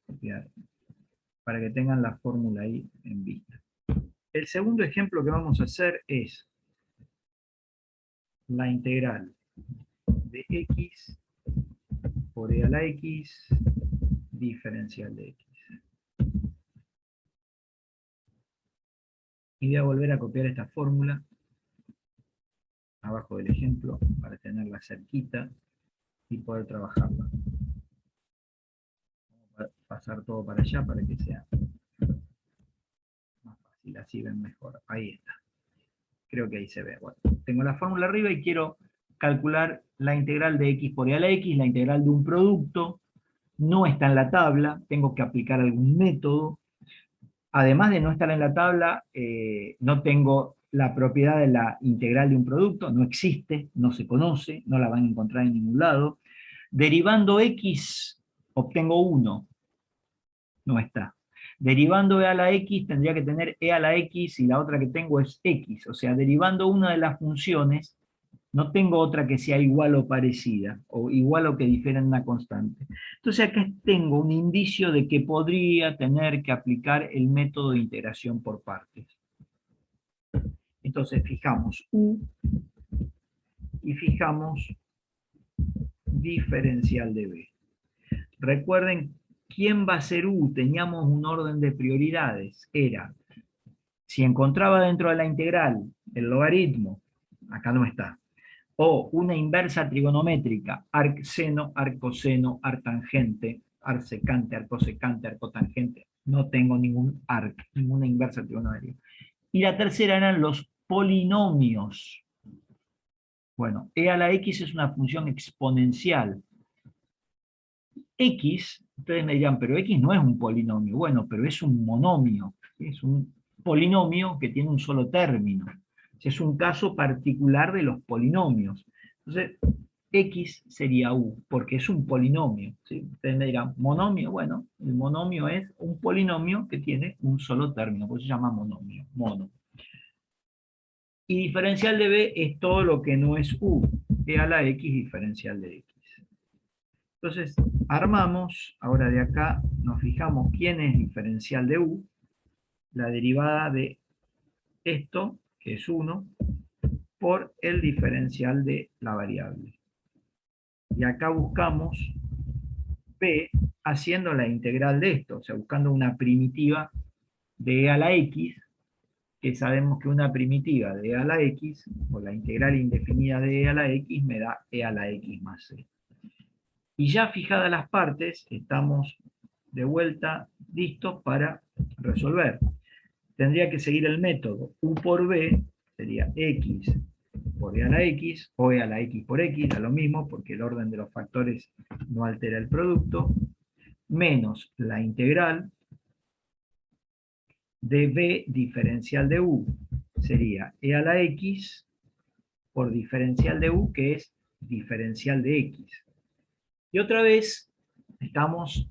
[SPEAKER 1] copiar, para que tengan la fórmula ahí en vista. El segundo ejemplo que vamos a hacer es la integral de x por e a la x diferencial de x. Y voy a volver a copiar esta fórmula abajo del ejemplo para tenerla cerquita y poder trabajarla. Vamos a pasar todo para allá para que sea más fácil, así ven mejor. Ahí está. Creo que ahí se ve. Bueno, tengo la fórmula arriba y quiero calcular la integral de x por e a la x, la integral de un producto. No está en la tabla, tengo que aplicar algún método. Además de no estar en la tabla, no tengo la propiedad de la integral de un producto, no existe, no se conoce, no la van a encontrar en ningún lado. Derivando x, obtengo 1, no está. Derivando e a la x, tendría que tener e a la x y la otra que tengo es x. O sea, derivando una de las funciones, no tengo otra que sea igual o parecida, o igual o que difiera en una constante. Entonces acá tengo un indicio de que podría tener que aplicar el método de integración por partes. Entonces fijamos u y fijamos diferencial de b. Recuerden, ¿quién va a ser u? Teníamos un orden de prioridades. Era, si encontraba dentro de la integral el logaritmo, acá no está, o una inversa trigonométrica, arcseno, arcoseno, arctangente, arcsecante, arcosecante, arcotangente. No tengo ningún arc, ninguna inversa trigonométrica. Y la tercera eran los polinomios. Bueno, e a la x es una función exponencial. X, ustedes me dirán, pero x no es un polinomio. Bueno, pero es un monomio. Es un polinomio que tiene un solo término. Es un caso particular de los polinomios. Entonces, x sería u, porque es un polinomio. ¿Sí? Ustedes me dirán, monomio, bueno, el monomio es un polinomio que tiene un solo término, por eso se llama monomio, mono. Y diferencial de b es todo lo que no es u, e a la x diferencial de x. Entonces, armamos, ahora de acá nos fijamos quién es diferencial de u, la derivada de esto, que es 1, por el diferencial de la variable. Y acá buscamos b haciendo la integral de esto, o sea, buscando una primitiva de e a la x, que sabemos que una primitiva de e a la x, o la integral indefinida de e a la x, me da e a la x más c. Y ya fijadas las partes, estamos de vuelta listos para resolver. Tendría que seguir el método u por b, sería x por e a la x, o e a la x por x, da lo mismo, porque el orden de los factores no altera el producto, menos la integral de b diferencial de u, sería e a la x por diferencial de u, que es diferencial de x. Y otra vez estamos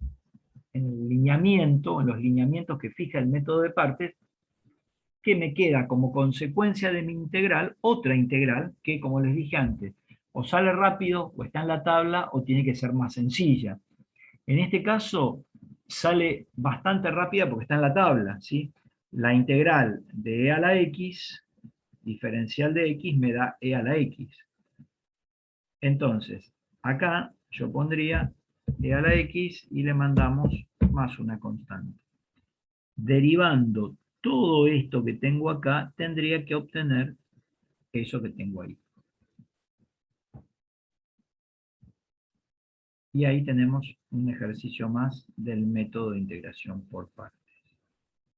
[SPEAKER 1] en el lineamiento, en los lineamientos que fija el método de partes, que me queda como consecuencia de mi integral, otra integral, que como les dije antes, o sale rápido, o está en la tabla, o tiene que ser más sencilla. En este caso, sale bastante rápida porque está en la tabla, ¿sí? La integral de e a la x, diferencial de x, me da e a la x. Entonces, acá yo pondría e a la x y le mandamos más una constante. Derivando todo esto que tengo acá, tendría que obtener eso que tengo ahí. Y ahí tenemos un ejercicio más del método de integración por partes.